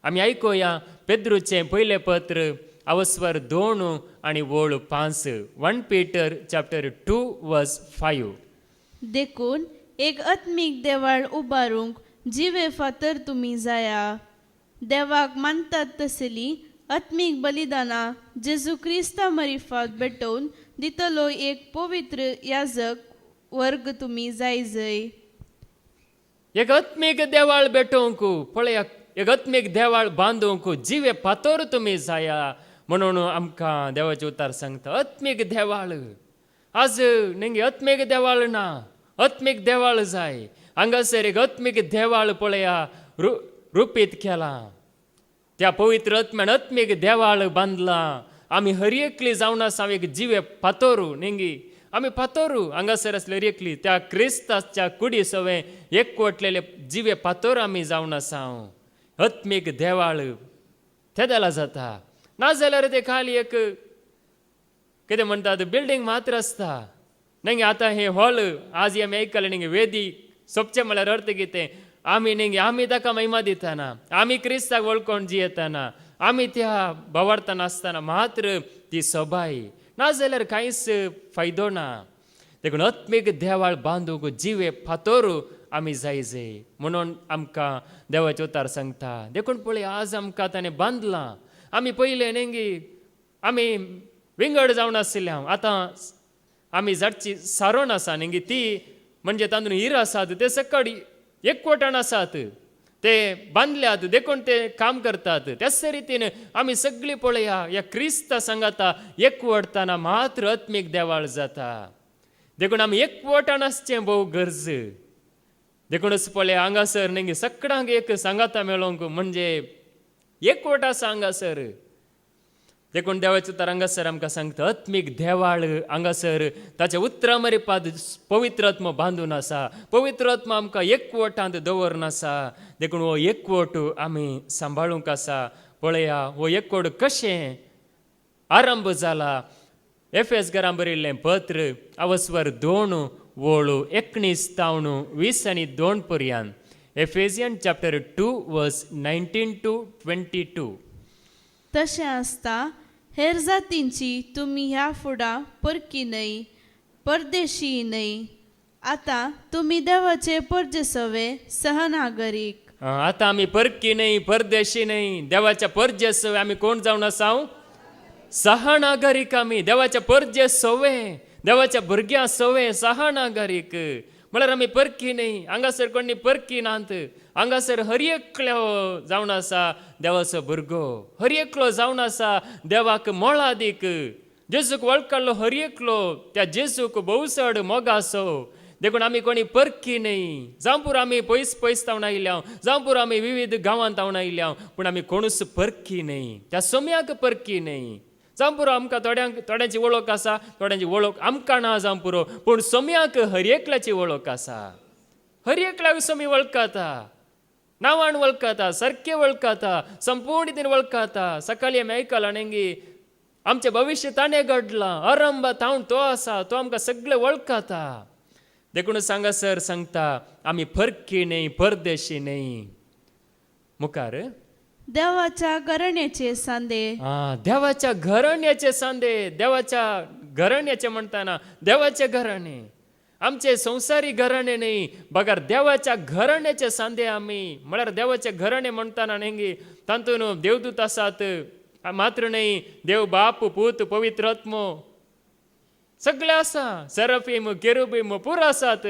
आमी आयकुया पेद्रूचें पयलें पत्र अवस्वर 2 आनी वोळ 5. 1 Peter chapter 2 verse 5.
देखून एक आत्मीक देवाळ उबारूंक जिवे फातर तुमी जाया. देवाक मानतात तसली आत्मीक बलिदानां जेजू क्रिस्ता मरिफात भेटोवन दितलो एक पवित्र याजक वर्ग तुमी जाय.
एक आत्मीक देवाळ भेटोवंक पळया एक आत्मीक देवाळ बांदूंक जिवे फातर तुमी जाया म्हणून आमकां देवाचें उतर सांगता आत्मीक देवाळ. आज नेगी आत्मीक देवाळ ना, आत्मीक देवाळ जाय. हांगासर एक आत्मीक देवाळ पळया रुपीत केला. त्या पवित्र आत्म्यान आत्मीक देवाळ बांदलां. आमी हर एकली जावन आसा एक जिवे फातोरू नेगी आमी फातोरू हांगासर आसले हर एकली त्या क्रिस्ताच्या कुडी सवे एकवटलेले जिवे फातोर आमी जावन आसा. आत्मीक देवाळ ते जाला जाता. नाजाल्यार ते खाली एक कितें म्हणटात बिल्डींग मात्र आसता. नेगी आतां हे हॉल आज आमी आयकलें नेगी वेदी सोपचें म्हळ्यार अर्थ कितें आमी नेगी आमी ताका महिमा दितना, आमी क्रिस्ताक वळखून जियेतना, आमी त्या भावार्थान आसतना मात्र ती सोबाय, नाजाल्यार कांयच फायदो ना. देखून आत्मीक देवाळ बांदूंक जिवे फातोर आमी जाय म्हणून आमकां देवाचें उतर सांगता. देखून पळय आज आमकां ताणें बांदलां. आमी पयलें नेगी आमी विंगड जावन आशिल्ल्या, आतां आमी झाडची सारोन आसा नेगी ती म्हणजे तांदूळ हीर आसात ते सकट एकवटान आसात ते बांधल्यात देखून ते काम करतात. त्याच रीतीने आम्ही सगळी पळया या क्रिस्त संघाता एकवटताना मात्र आत्मिक देवाळ जाता. देखून आम्ही एकवटान आसचें भोव गरज. देखूनच पळय हांगासर नेंगे सगळ्यांक एक सांगाता मेळोंक म्हणजे एकवट आसा हांगासर. देखून देवाचे उतर हांगासर आमकां सांगता आत्मिक देवाळ हांगासर ताच्या उतरां मरे पाद पवित्र आत्मा बांदून आसा. पवित्र आत्मा आमकां एकवटांत दवरून आसा. देखून हो एकवट आमी सांबाळूंक आसा. पळया हो एकवट कशें आरंभ जाला. एफेसकारांक बरयल्लें पत्र अवस्वर 2 वळू 19 तावन 20 आनी 2 पर्यंत. एफेसियन चॅप्टर 2 वर्स 19 to 22.
तशें आसता हेर जातींची तुमी ह्या फुडा परकी न्हय, परदेशी न्हय. आतां तुमी देवाचे परजेसवे सहनागरीक.
आता आमी परकी न्हय, परदेशी न्हय, देवाच्या परजेसवे आमी कोण जावन आसा? सहनागरीक. आमी देवाच्या परजे सवे, देवाच्या भुरग्यां सवे सहनागरीक. म्हळ्यार आमी परकी न्हय. हांगासर कोणी परकी नात. हांगासर हर एकलो जावन आसा देवाचो भुरगो. हर एकलो जावन आसा देवाक मोळा दीक. जेजूक वळखलो हर एकलो त्या जेजूक भोवसड मोगासो. देखून आमी कोणी परकी न्हय. जावं पुरो आमी पयस पयस तावन आयल्या, जावं पुरो आमी विविध गांवांत तावन आयल्या, पूण आमी कोणूच परकी न्हय. त्या सोम्याक परकी न्हय. जावं पुरो आमकां थोड्यांची वळख आसा, थोड्यांची वळख आमकां ना जावं पुरो, पूण सोम्याक हर एकल्याची वळख आसा. हर एकल्याक सोमी वळखता, नांवान वळखता, सारकें वळखता, संपूर्ण रितीन वळखता. सकाळी आमी आयकलां नेंगी आमचें भविश्य ताणें घडलां, आरंभ तावन तो आसा, तो आमकां सगळें वळखता. देखून सांगासर सांगता आमी परकी न्हय, परदेशी न्हय. मुखार
देवाच्या घराण्याचे सांदे.
देवाच्या घराण्याचे सांदे. देवाच्या घराण्याचे म्हणताना देवाचे घराणे, आमचे संसारी घराणे न्हय, बगर देवाच्या घराण्याचे सांदे आमी. म्हळ्यार देवाचे घराणे म्हणताना नेंगी तातूंत देवदूत आसात मात्र न्हय, देव बाप, पूत, पवित्र आत्मो सगळे आसा. सेराफीम, केरुबीम पुरो आसात.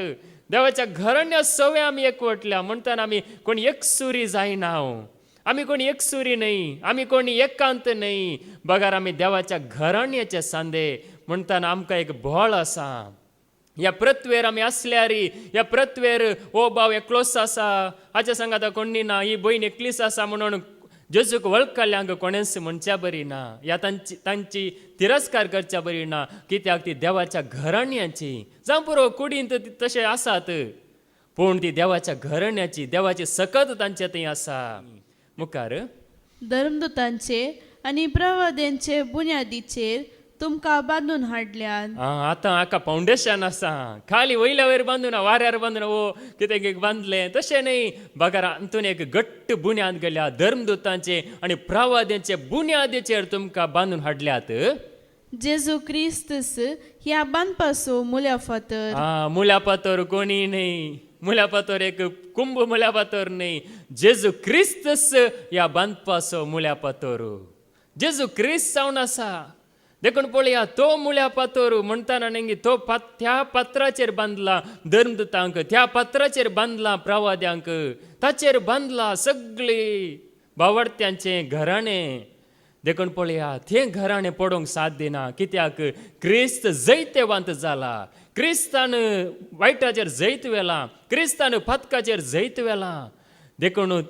देवाच्या घराण्या सवे आमी एकवटल्या म्हणटाना आमी कोणी एकसुरी जायना. आमी कोणी एकसुरी न्हय, आमी कोणी एकांत न्हय, बगर आमी देवाच्या घराण्याचे सांदे म्हणटाना आमकां एक भोळ आसा. ह्या पृथ्वेर आमी आसल्यार ह्या पृथ्वेर ओ भाव एकलोच आसा, हाच्या सांगात कोणी ना, ही भयण एकलीच आसा म्हणून जेजूक वळखल्यांक कोणेंच म्हणच्या बरी ना, या तांची तिरस्कार करच्या बरी ना. कित्याक ती देवाच्या घराण्याची. जावं पुरो कुडींत तशें आसात, पूण ती देवाच्या घराण्याची, देवाची सकत तांचे थंय आसा. मुखार
धर्मदूतांचे आनी प्रवाद्यांचे बुन्यादीचेर तुमकां बांदून हाडल्यात.
आतां हाका फावंडेशन आसा. खाली वयल्या वयर बांदून वाऱ्यार बांदून वो कितें एक बांदलें तशें न्हय, बगर हातून एक घट्ट बुन्याद गेल्या. धर्मदूतांचे आनी प्रवाद्यांचे बुन्यादीचेर तुमकां बांदून हाडल्यात.
जेजू क्रिस्तस ह्या बांदपाचो मुल्या फातर.
मुल्या फातर कोणी न्हय. मुल्या फातर एक कुंभ मुल्या फातर न्हय, जेजू क्रिस्तस ह्या बांदपाचो मुल्या फातर. जेजू क्रिस्त जावन आसा. देखून पळया तो मुल्या फातर म्हणटाना नेंगी तो त्या पात्राचेर बांदला धर्मदूतांक, त्या पात्राचेर बांदला प्रवाद्यांक, ताचेर बांदला सगळी भावार्थ्यांचे घराणे. देखून पळया तें घराणें पडोवंक साथ दिना. कित्याक क्रिस्त जैतवंत जाला. क्रिस्तान वायटाचेर जैत वेला, क्रिस्तान फातकाचेर जैत वेला. देखून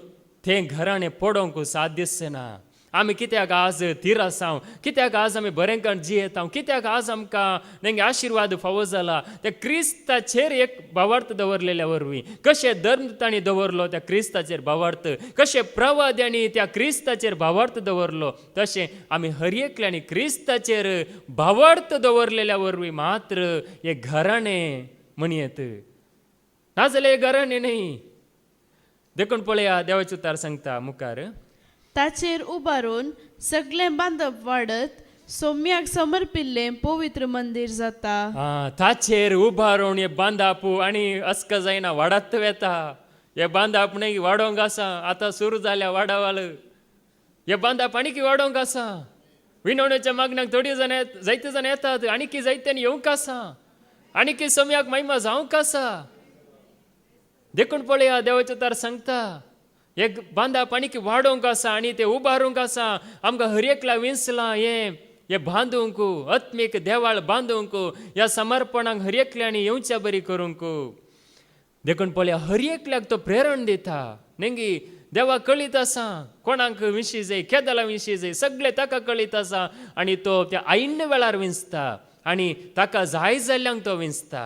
तें घराणें पडोवंक साथ दिसना. आमी कित्याक आज तीर आसाव, कित्याक आज आमी बरेंकण जियेता, कित्याक आज आमकां नेंगे आशिर्वाद फावो जाला, त्या क्रिस्ताचेर एक भावार्थ दवरलेल्या वरवीं. कशें धर्मदूतांनी दवरलो त्या क्रिस्ताचेर भावार्थ, कशें प्रवाद्यांनी त्या क्रिस्ताचेर भावार्थ दवरलो, तशें आमी हर एकल्यांनी क्रिस्ताचेर भावार्थ दवरलेल्या वरवीं मात्र हे घराणें म्हणयेत. नाजाल्यार हे घराणें न्हय. देखून पळया देवाचें उतार सांगता मुखार.
ताचेर उबारून सगळें बांदप वाडत सोम्याक समर्पिल्लें पवित्र मंदिर जाता.
ताचेर उबारून हे बांदप आनी अस्क जायना, वाडत वेता. हे बांदप न्हय, वाडोवंक आसा. आतां सुरू जाल्या वाडवाल. हे बांदप आनीक वाडोवंक आसा. विनवणेच्या मागण्यांक थोडी जाण जायते जाण येतात, आनीक जायत्यांनी येवंक आसा, आनीक सोम्याक महिमा जावंक आसा. देखून पळया देवाचो उतार सांगता एक बांदा पाणीक वाडोवंक आसा आनी ते उबारूंक आसा आमकां हर एकला विंसलां हे बांदूंक आत्मीक देवाळ बांदूंक ह्या समर्पणाक हर एकल्यांनी येवच्या बरी करूंक देखून पळया हर एकल्याक तो प्रेरण दिता नेंगी देवा कळीत आसा कोणाक विशीं जाय केदाला विशीं जाय सगळे ताका कळीत आसा आनी तो त्या आयिण्य वेळार विंचता आनी ताका जाय जाल्ल्यांक तो विंचता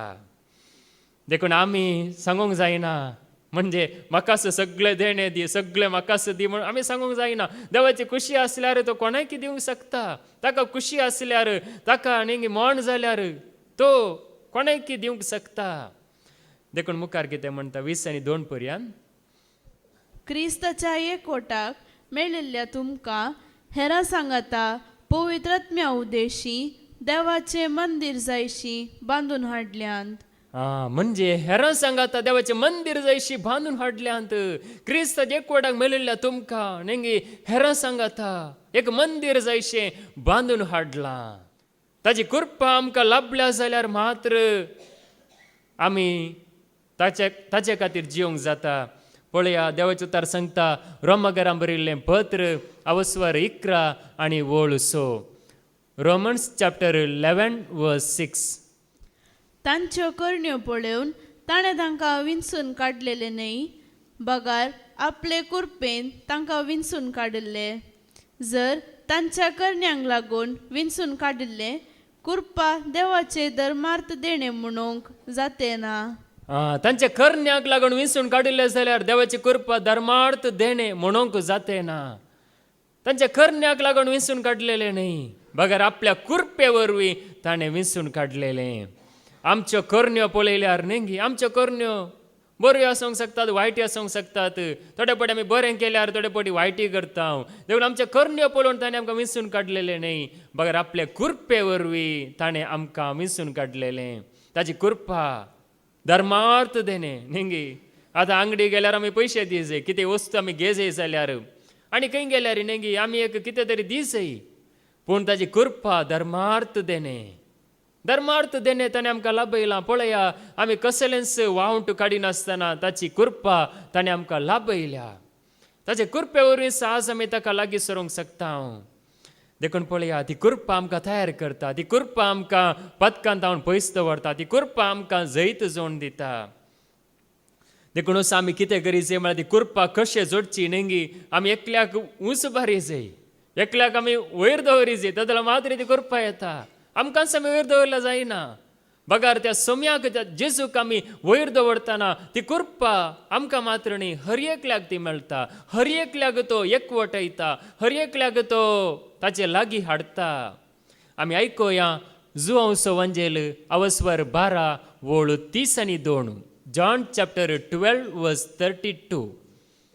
देखून आमी सांगूंक जायना म्हणजे म्हाकाच सगळे देणे दी सगळे म्हाकाच दी म्हणून आमी सांगूंक जायना देवाची खुशी आसल्यार तो कोणायकी दिवंक शकता ताका खुशी आसल्यार ताका नेंगी मोण जाल्यार तो कोणायकी दिवंक शकता देखून मुखार कितें म्हणटा 20 आनी 2 पर्यंत
क्रिस्ताच्या एकवटाक मेळिल्ल्या तुमकां हेरां सांगता पवित्र आत्म्या उदेशी देवाचें मंदीर जायशी बांदून हाडल्यांत
म्हणजे हेरां सांगाता देवाचें मंदीर जायशी बांदून हाडल्यांत क्रिस्त एकवटाक मेळिल्ल्या तुमकां नेंगी हेरां सांगाता एक मंदीर जायशें बांदून हाडलां ताजी कृपा आमकां लाभल्या जाल्यार मात्र आमी ताचे खातीर जिवंक जाता पळया देवाचें उतार सांगता रोमाकारां बरयल्लें पत्र अवस्वर 11 आनी वोळ 6 रोमन्स चॅप्टर 11 वर्स 6
तांच्यो करण्यो पळोवन ताणें तांकां विंचून काडलेले न्हय बगार आपले कुरपेन तांकां विंचून काडिल्ले जर तांच्या करण्यांक लागून विंचून काडिल्ले कुरपा देवाचे धर्मार्थ देणे म्हणूंक जाते ना
तांच्या करण्याक लागून विंचून काडिल्ले जाल्यार देवाची कृपा धर्मार्थ देणे म्हणूंक जाते ना तांच्या करण्याक लागून विंचून काडलेले न्हय बगार आपल्या कुरपे वरवीं ताणें विंचून काडलेलें आमच्यो करण्यो पळयल्यार नेंगी आमच्यो करण्यो बऱ्यो आसूंक शकतात वायटी आसूंक शकतात थोडे फावटी आमी बरें केल्यार थोडे फावटी वायटी करता देखून आमच्यो करण्यो पळोवन ताणें आमकां विंचून काडलेलें न्हय बगार आपले कुरपे वरवीं ताणें आमकां विंचून काडलेलें ताची कृपा धर्मार्थ देणे नेंगी आतां आंगडी गेल्यार आमी पयशे दी जाय कितें वस्तू आमी घे जाय जाल्यार आनी खंय गेल्यार नेंगी आमी एक कितें तरी दी जाय पूण ताची कृपा धर्मार्थ देणे ताणें आमकां लाभयलां पळया आमी कसलेंच वावंट काडिनासतना ताची कृपा ताणें आमकां लाभयल्या ताचे कृपे वरवीं आज आमी ताका लागीं सरूंक शकता देखून पळया ती कृपा आमकां तयार करता ती कृपा आमकां पदकांत हाडून पयस दवरता ती कृपा आमकां जैत जोड दिता देखून असो आमी कितें करी जाय म्हळ्यार ती कृपा कशें जोडची नेंगी आमी एकल्याक उंच बारी जाय एकल्याक आमी वयर दवरी जाय ताका मात्र ती कृपा येता आमकांच आमी वयर दवरल्या जायना बगार त्या सोम्याक त्या जेजूक आमी वयर दवरतना ती कृपा आमकां मात्र न्ही हर एकल्याक ती मेळटा हर एकल्याक तो एकवटयता हर एकल्याक तो ताचे लागीं हाडटा आमी आयकुया जुआंवचो वंजेल अवस्वर 12 वोळ 30 आनी 2 जॉन चॅप्टर 12 वर्स 32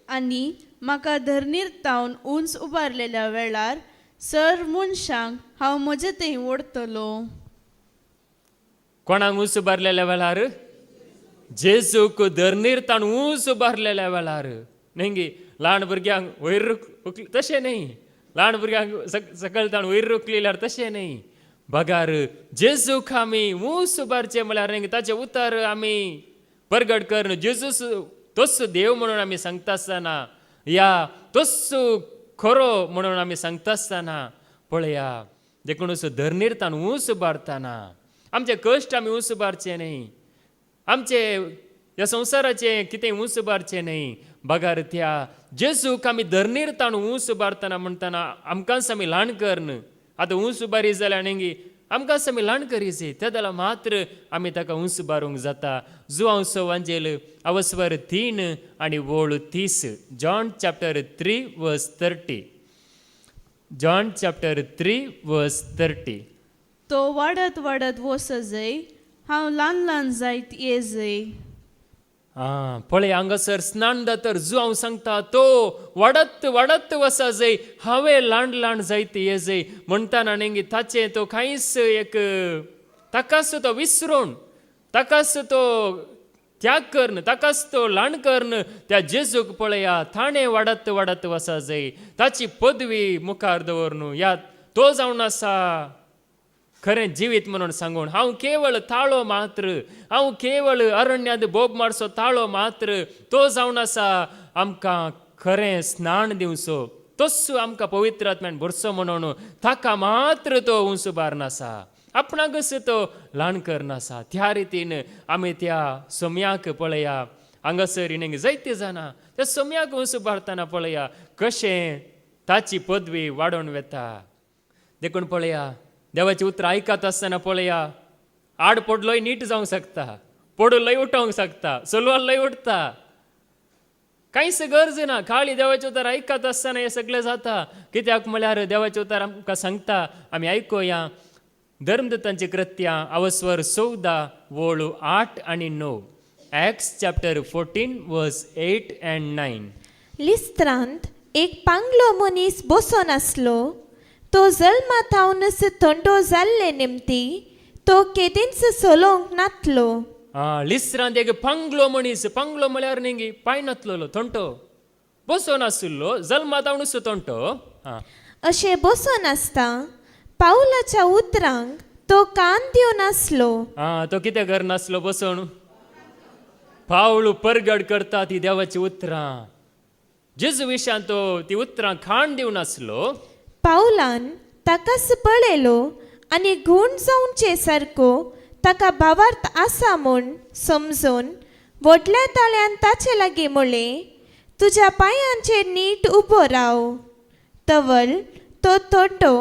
आनी म्हाका धरणीर तावन उंच उबारलेल्या वेळार सर मनशांक हांव म्हजे थंय ओडटलो
कोणाक उंच उबारलेल्या वेळार जेजूक धरणीर तावन उंच उबारलेल्या वेळार नेंगी ल्हान भुरग्यांक वयर तशें न्ही ल्हान भुरग्यांक सकयल तावन वयर रुकलेल्यार तशें न्ही बगार जेजूक आमी उंच उबारचें म्हळ्यार नेंगी ताचे उतर आमी परगट करन जेजूस तोच देव म्हणून आमी सांगता आसतना या तोच खरो म्हणून आमी सांगता आसतना पळया देखून असो धरणीर तावन उंच उबारतना आमचे कश्ट आमी उंच उबारचे न्ही आमचे ह्या संवसाराचें कितें उंच उबारचें न्ही बगार त्या जेजूक आमी धरणीर तावन उंच उबारतना म्हणटना आमकांच आमी ल्हान करन आतां उंच उबारी जाल्यार नेंगी आमकांच आमी ल्हान करी जाय त्या जाल्यार मात्र आमी ताका उंच उबारूंक जाता जुआंवचो वंजेल अवस्वर 3 आनी वोळ 30 जॉन चॅप्टर 3 वर्स 30 जॉन चॅप्टर 3 वर्स 30
तो वाडत वाडत वच जाय हांव ल्हान ल्हान जायत ये जाय
पळय हांगासर स्नान जातर जुआंव सांगता तो वाडत वाडत वसा जाय हांवें ल्हान ल्हान जायत ये जाय म्हणटाना नेंगी ताचें तो कांयच एक ताकाच तो विसरून ताकाच तो त्याग करन ताकाच तो ल्हान करन त्या जेजूक पळया ताणें वाडत वाडत वसा जाय ताची पदवी मुखार दवरन या तो जावन आसा खरें जिवीत म्हणून सांगून हांव केवळ ताळो मात्र, हांव केवळ अरण्यात बोब मारसो ताळो मात्र, तो जावन आसा आमकां खरें स्नान दिवचो, तस्सो आमकां पवित्र आत्म्यान भरसो म्हणून ताका मात्र तो उंच बार नासा, आपणाकच तो ल्हान करनासा. त्या रितीन आमी त्या सोम्याक पळया. हांगासर इणें जायते जाणां त्या सोम्याक उंच बारतना पळया कशें ताची पदवी वाडोवन वेता. देखून पळया, देवाची उतर आयकत आसतना पळया, आड पडलोय नीट जावंक शकता, पडूलय उठोवंक शकता, चलवालय उठता, कांयच गरज ना. खाली देवाचें उतर आयकत आसतना हें सगळें जाता. कित्याक म्हळ्यार देवाचें उतर आमकां सांगता, आमी आयकुया धर्मदूतांची कृत्यां अवस्वर 14 वळू 8 आनी 9. Acts chapter 14 verse 8 and 9.
लिस्त्रांत एक पांगलो मनीस बसोन आसलो. तो जल्मात थावनस थंडो जाल्ले निमती तो केदींच चलोवंक नातलो.
लिस्त्रांत एक पांगलो मनीस, पांगलो म्हळ्यार न्ही पांय नातलो, थंडो बसोन आसलो, जल्मात थावनस थंडो.
अशें बसोन आसता पावलाच्या उतरांक तो कान दिवन आसलो.
तो कितें करनासलो बसोन? पावल परगड करता ती देवाची उतरां. जेजू विशयान तो ती उतरां खाण दिवन आसलो.
पावलान ताकाच पळयलो आनी घुण जावचे सारको ताका भावार्थ आसा म्हूण समजून व्हडल्या ताळ्यान ताचे लागीं म्हळें, तुज्या पांयांचेर नीट उबो राव. तवल तो थोडो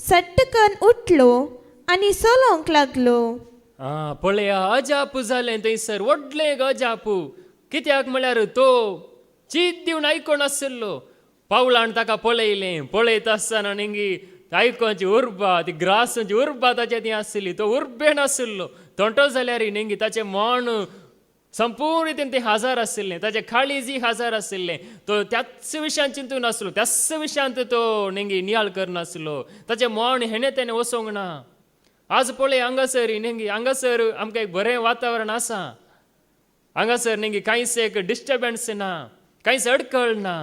सट्टकन उठलो आनी चलोवंक लागलो.
पळया, अजाप जालें थंयसर, व्हडलें अजाप. कित्याक म्हळ्यार तो चीत दिवन आयकोन आसलो. पावलान ताका पळयलें, पळयत आसतना न्ही आयकोची उर्बा, ती ग्रासाची उर्बा ताच्या ती आसली. तो उर्बेन आसलो, थोंटो जाल्यार न्ही ताचें मन संपूर्ण रितीन ते हजार आसलें, ताचे काळीजी हजार आसलें. तो त्याच विशयान चिंतून आसलो, त्याच विशयांत तो न्ही नियाळ करनासलो. ताचें मन हेणे तेणे वसोंक ना. आज पळय हांगासर न्ही, हांगासर आमकां एक बरें वातावरण आसा. हांगासर न्ही कांयच एक डिस्टर्बन्स ना, कांयच अडखळ ना.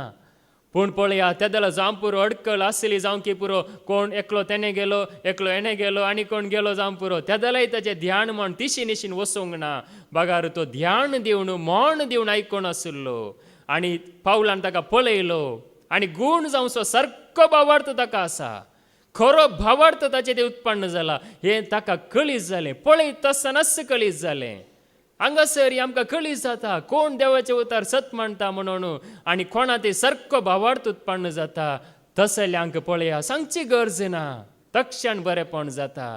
पूण पळया, तेदला जावं पुरो अडखळ आसली जावं की पुरो, कोण एकलो तेणे गेलो, एकलो हेणे गेलो आनी कोण गेलो जावं पुरो, तेदलाय ताचें ध्यान म्हण तिशी निशीन वसोंक ना. बागार तो ध्यान दिवन मन दिवन आयकोन आसलो. आनी पावलान ताका पळयलो आनी गूण जावचो सारको भावार्थ ताका आसा, खरो भावार्थ ताचें तें उत्पन्न जाला हें ताका कळीत जालें. पळयत आसतनाच कळीत जालें. हांगासर आमकां कळीत जाता कोण देवाचे उतार सत म्हणटा म्हणून आनी कोणा ते सारको भावार्थ उत्पन्न जाता. तसल्यांक पळया, सांगची गरज ना, तक्षण बरेपण जाता.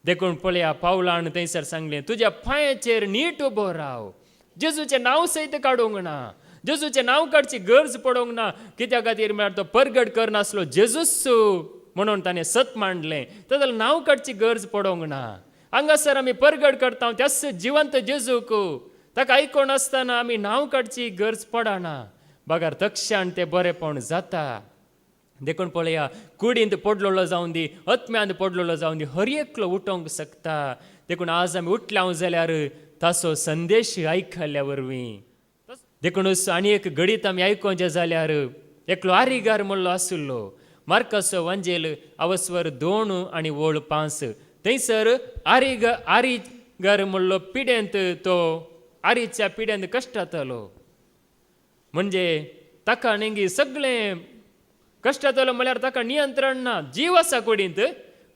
देखून पळया, पावलान थंयसर सांगलें, तुज्या पांयाचेर नीट उबो राव. जेजूचें नांव सयत काडूंक ना, जेजूचें नांव काडची गरज पडोंक ना. कित्या खातीर म्हळ्यार तो परगट करनासलो, जेजूच म्हणून ताणें सत मांडलें, ताका नांव काडची गरज पडोंक ना. हांगासर आमी परगट करता त्याच जिवंत जेजूक, ताका आयकोन आसतना आमी नांव काडची गरज पडना. बागार तक्षण तें बरेपण जाता. देखून पळया, कुडींत पडलोलो जावन दी, आत्म्यांत पडलोलो जावन दी, हर एकलो उठोवंक शकता. देखून आज आमी उठल्या जाल्यार ताचो संदेश आयकल्या वरवीं. देखूनच आनी एक घडीत आमी आयकोचें जाल्यार एकलो आरिगार म्हणलो आसलो. मार्काचो वंजेल अवस्वर 2 आनी वळ 5. थंयसर आरिगार म्हणलो पिड्यांत तो आरीच्या पिड्यांत कश्टातलो. म्हणजे ताका न्ही सगळें कश्टातलो म्हळ्यार ताका नियंत्रण ना. जीव आसा कुडींत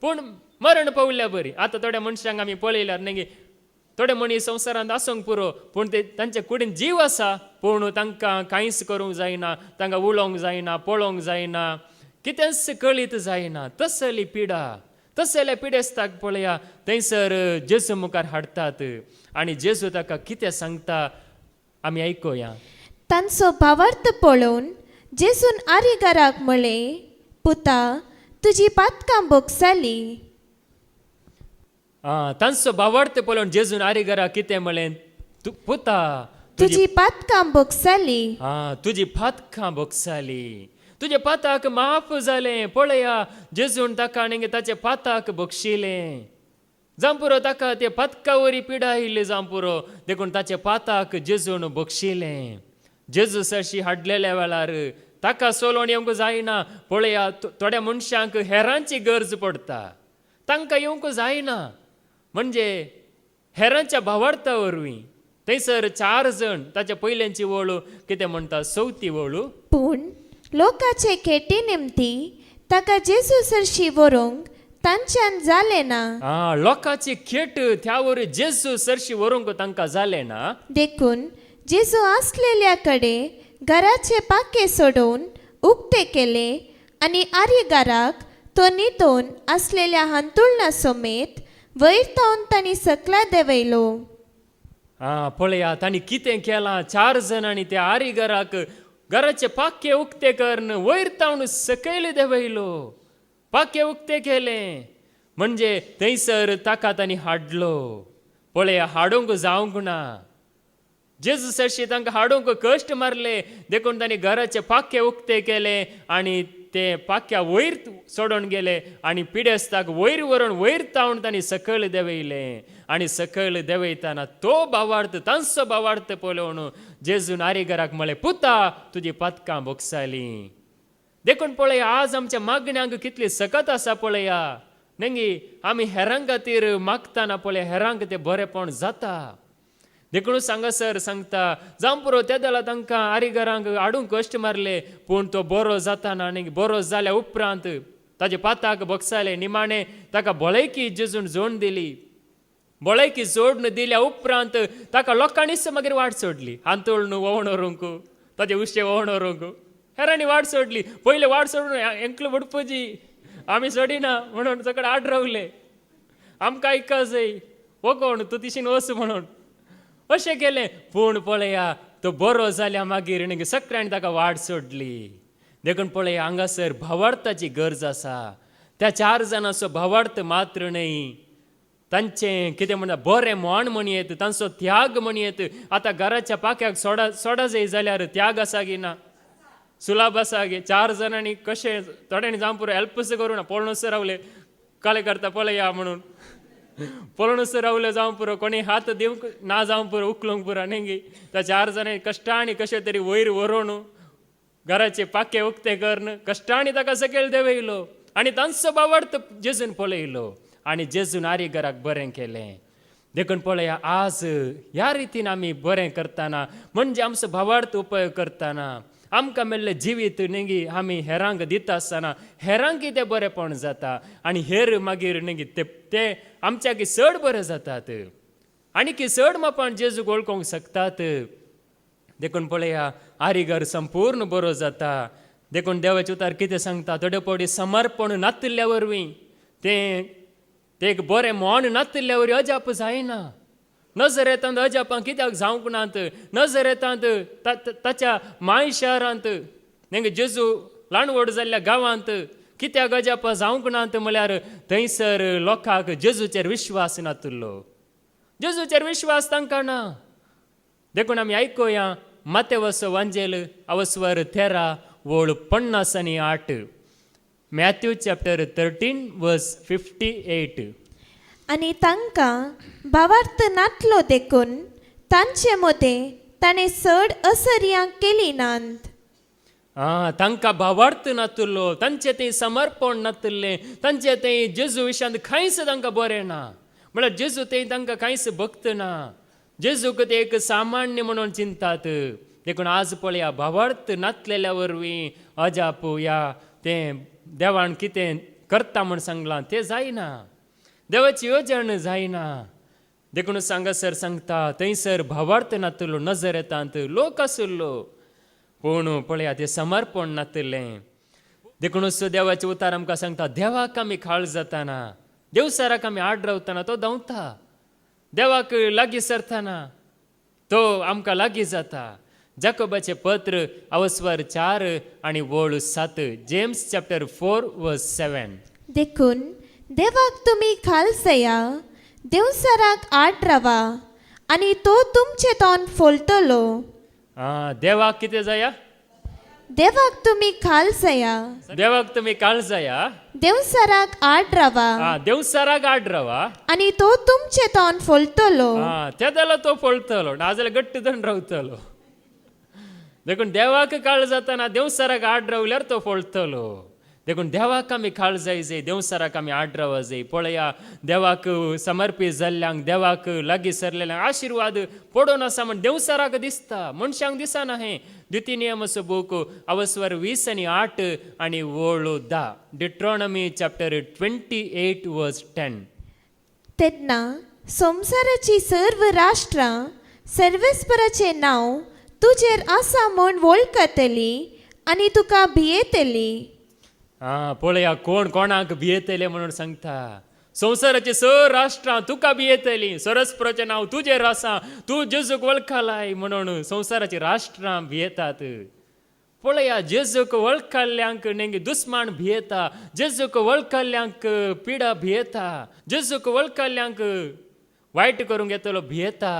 पूण मरण पावल्या बरी. आतां थोड्या मनशांक आमी पळयल्यार न्ही थोडे मनीस संवसारांत आसूंक पुरो, पूण ते तांच्या कुडींत जीव आसा पूण तांकां कांयच करूंक जायना, तांकां उलोवंक जायना, पळोवंक जायना, कितेंच कळीत जायना. तसली पिडा, तसल्या पिडेस्ताक पळया थंयसर जेजू मुखार हाडटात आनी जेजू ताका कितें सांगता आमी आयकुया.
तांचो भावार्थ पळोवन जेजून आरिगाराक म्हळें, पुता, तुजी पातकां बोग जाली.
तांचो भावार्थ पळोवन जेजून आरिगाराक कितें म्हळें, पुता,
तुजी पातकां बोग जाली.
तुजी पातकां बोग जाली, तुजे पाताक माफ जालें. पळया, जेजून ताका न्ही ताचे पाताक बक्षिलें. जावं पुरो ताका ते पातका वरी पिडा आयिल्ली जावं पुरो, देखून ताचे पाताक जेजून बक्षिलें. जेजू सरशी हाडलेल्या वेळार ताका सोलोवन येवंक जायना. पळया, थोड्या मनशांक हेरांची गरज पडटा, तांकां येवंक जायना म्हणजे हेरांच्या भावार्था वरवीं थंयसर 4 जण ताच्या पयल्यांची वळू कितें म्हणटा 4थी वळू
पूण लोकाचे खेटी निमती ताका जेजू सरशी व्हरूंक तांच्यान जालें ना.
लोकांची खेट त्या वरी जेजू सरशी व्हरूंक तांकां जालें ना.
देखून जेजू आसलेल्या कडे घराचे पाके सोडून उक्ते केले आनी आर्यगाराक तो न्हिदोन आसलेल्या हांतुळना समेत वयर तावन तांणी सकला देंवयलो.
पळया तांणी कितें केलां 4 जणांनी त्या आर्यगाराक घराचे पाके उक्ते करून वयर तावन सकयल देंवयलो. पाके उक्ते केले म्हणजे थंयसर ताका तांणी हाडलो. पळया हाडूंक जावंक ना. जेजू सरशी तांकां हाडूंक कश्ट मारले देखून तांणी घराचे पाके उक्ते केले आनी ते पाक्या वयर सोडून गेले आनी पिडेस्ताक वयर व्हरून वयर तावन तांणी सकयल देंवयले. आनी सकयल देंवयताना तो भावार्थ तांचो भावार्थ पळोवन जेजून आर्यगाराक म्हळें पुता तुजी पदकां बोगसालीं. देखून पळया आज आमच्या मागण्यांक कितली सकत आसा पळया. नेंगी आमी हेरां खातीर मागतना पळया हेरांक ते बरेपण जाता. देखून सांगासर सांगता जावं पुरो त्या दला तांकां आर्यगारांक हाडूंक कश्ट मारले पूण तो बरो जाताना आनी बरो जाल्या उपरांत ताजे पाताक बोगसाले निमाणे ताका भलायकी जेजून जोड दिली. भलायकी जोडून दिल्या उपरांत ताका लोकांनीच मागीर वाट सोडली. हांतोळ न्हू वोवण व्हरूंक ताजे उशे वोवण व्हरूंक हेरांनी वाट सोडली. पयले वाट सोडून हेंकलो बुडपुजी आमी सोडिना म्हणून सगळे आड रावले. आमकां आयका जाय हो कोण तूं तिशीन वच म्हणून अशें केलें. पूण पळया तो बरो जाल्या मागीर सगळ्यांनी ताका वाट सोडली. देखून पळया हांगासर भावार्थाची गरज आसा. त्या 4 जाणांचो भावार्थ मात्र न्हय तांचें कितें म्हणटा बरें मोण म्हणयेत तांचो त्याग म्हणयेत. आतां घराच्या पाक्याक सोडा जाय जाल्यार त्याग आसा की ना सुलाभ आसा गे. 4 जाणांनी कशें थोड्यांनी जावं पुरो हेल्पच करूं ना पळोवनच रावले काले करता पळया म्हणून पळोवनच रावले जावं पुरो कोणी हात दिवंक ना जावं पुरो उखलूंक पुरो न्ही. त्या 4 जाणांनी कश्टांनी कशें तरी वयर व्हरून घराचे पाके उक्ते करून कश्टांनी ताका सकयल देंवयलो आनी तांचो भावार्थ जेजून पळयलो आनी जेजून आर्यगाराक बरें केलें. देखून पळया आज ह्या रितीन आमी बरें करतना म्हणजे आमचो भावार्थ उपयोग करतना आमकां मेल्लें जिवीत न्ही आमी हेरांक दिता आसतना हेरांक कितें बरेंपण जाता आनी हेर मागीर न्ही ते आमच्या की चड बरें जातात आनी की चड मापान जेजूक वळखूंक शकतात. देखून पळया आर्यगार संपूर्ण बरो जाता. देखून देवाचे उतार कितें सांगता थोडे पडी समर्पण नातिल्ल्या वरवीं ते एक बरें मोण नातिल्ल्या वरवीं अजाप जायना. नजर येतात अजापां कित्याक जावंक नात. नजर येतात ताच्या माय शारांत नेंगे जेजू ल्हान व्हड जाल्ल्या गांवांत कित्याक अजापां जावंक नात म्हळ्यार थंयसर लोकांक जेजूचेर विश्वास नातलो. जेजूचेर विश्वास तांकां ना. देखून आमी आयकुया मातेवचो वांजेल अवस्वर 13 वोळ 50 आनी 8 मॅथ्यू चॅप्टर 13 वर्स 58.
आनी तांकां भावार्थ नातलो देखून तांचे मदें ताणें चड असर्यां केली नात.
तांकां भावार्थ नातलो तांचें तें समर्पण नातलें तांचें तें जेजू विशयांत कांयच तांकां बरें ना. म्हळ्यार जेजू तें तांकां कांयच भक्त ना. जेजूक ते एक सामान्य म्हणून चिंतात. देखून आज पळया भावार्थ नातलेल्या वरवीं अजाप या तें देवान कितें करता म्हूण सांगलां तें जायना. देवाची येवजण जायना. देखून सांगासर सांगता थंयसर भावार्थ नातलो नजर येतात लोक आसलो पूण पळया तें समर्पण नातलें. देखून देवाचे उतार आमकां सांगता देवाक आमी खाळ जाताना देवसाराक आमी आड रावतना तो धांवता. देवाक लागीं सरतना तो आमकां लागीं जाता. जाकोबाचें पत्र अवस्वर 4 आनी वोळ 7 जेम्स चॅप्टर 4 वर्स 7.
देखून देवाक तुमी खाल सया देवसाराक आड रावा आनी तो तुमचें तोंड फोलतलो.
देवाक कितें जाया
देवाक तुमी खाल सया
देवाक तुमी काळ जाया
देवसाराक आड रावा
देवसाराक आड रावा
आनी तो तुमचें तोंड फोलतलो.
त्या जाल्यार तो फोळतलो नाजाल्यार गट्ट धरून रावतलो. देखून देवाक काळ जाताना देवसाराक आड रावल्यार तो फोळतलो. देखून देवाक आमी काळजाय जाय, देवसराक आमी आड्रवा जाय. पळया, देवाक समर्पीत जाल्ल्यांक, देवाक लागीं सरलेल्यांक आशिर्वाद पडून आसा म्हण देवसराक दिसता, मनशांक दिसना. हें द्वितीय नियमाचो बूक अवस्वर 20 आणि 8 आणि 10. डिट्रॉनॉमी चॅप्टर 28 वर्स 10.
तेन्ना संवसाराची सर्व राष्ट्रां सर्वेस्पराचे नांव तुजेर आसा म्हूण वळखतली आनी तुका भियेतली.
पळया, कोण कोणाक भियेतले म्हणून सांगता. संवसाराची सर राष्ट्रां तुका भियेतली. सरस्पराचें नांव तुजेर आसा, तूं जेजूक वळखलाय म्हणून संवसाराची राष्ट्रां भियेतात. पळया, जेजूक वळखल्ल्यांक नेंगी दुस्मान भियेता, जेजूक वळखल्ल्यांक पिडा भियेता, जेजूक वळखल्ल्यांक वायट करूंक येतलो भियेता.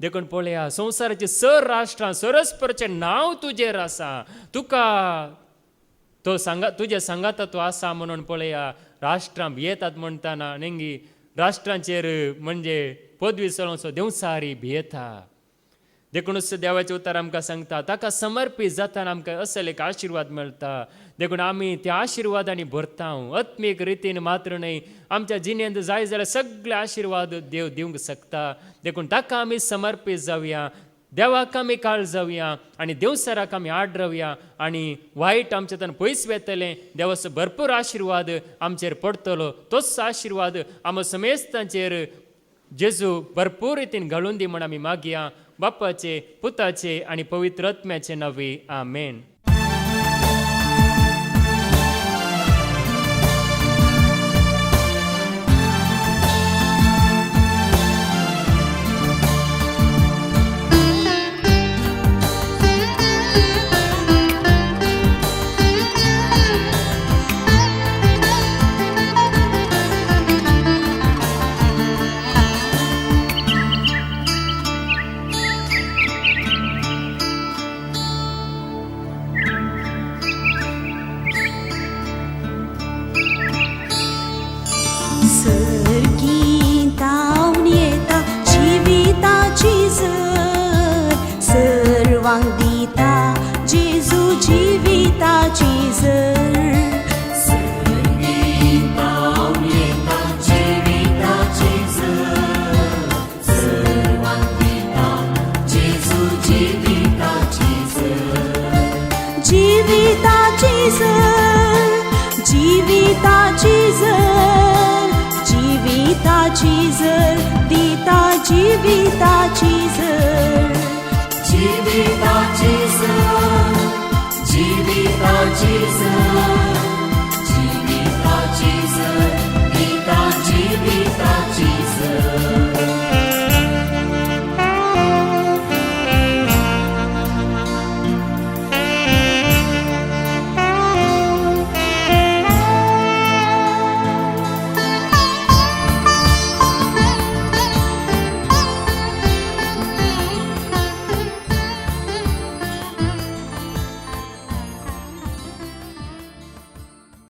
देखून पळया, संवसाराची सर राष्ट्रां सरस्पराचें नांव तुजेर आसा, तुका तो तुजे सांगाता तो आसा म्हणून पळया, राष्ट्रां भियेतात म्हणटाना नेंगी राष्ट्रांचेर म्हणजे पदवी चलोवचो देवसारी भियेता. देखूनच देवाचें उतर आमकां सांगता, ताका समर्पीत जाताना आमकां असल एक आशिर्वाद मेळटा. देखून आमी त्या आशिर्वादांनी भरता. आत्मीक रितीन मात्र न्हय, आमच्या जिणेंत जाय जाल्यार सगळे आशिर्वाद देव दिवंक शकता. देखून ताका आमी समर्पीत जावया, देवाक आमी काळ जावया आनी देवसराक आमी आड्रवया आनी वायट आमचेतन पयस वेतलें. देवाचो भरपूर आशिर्वाद आमचेर पडटलो. तोच आशिर्वाद आमच्या समेस्तांचेर जेजू भरपूर रितीन घालून दी म्हण आमी मागया. बापाचे, पुताचे आनी पवित्र आत्म्याचे नांवे. आमेन.
सर्गीतावन येता जिविताची झर, सर्वांक दिता जेजू जिविताची झर. सर्गीतावन येता जिविताची झर, सर्वांक दिता जेजू जिविताची झर. जिविताची झर, जिविताची झर, जिविताची झर दिता जिविताची झर. जिविताची झर, जिविताची झर.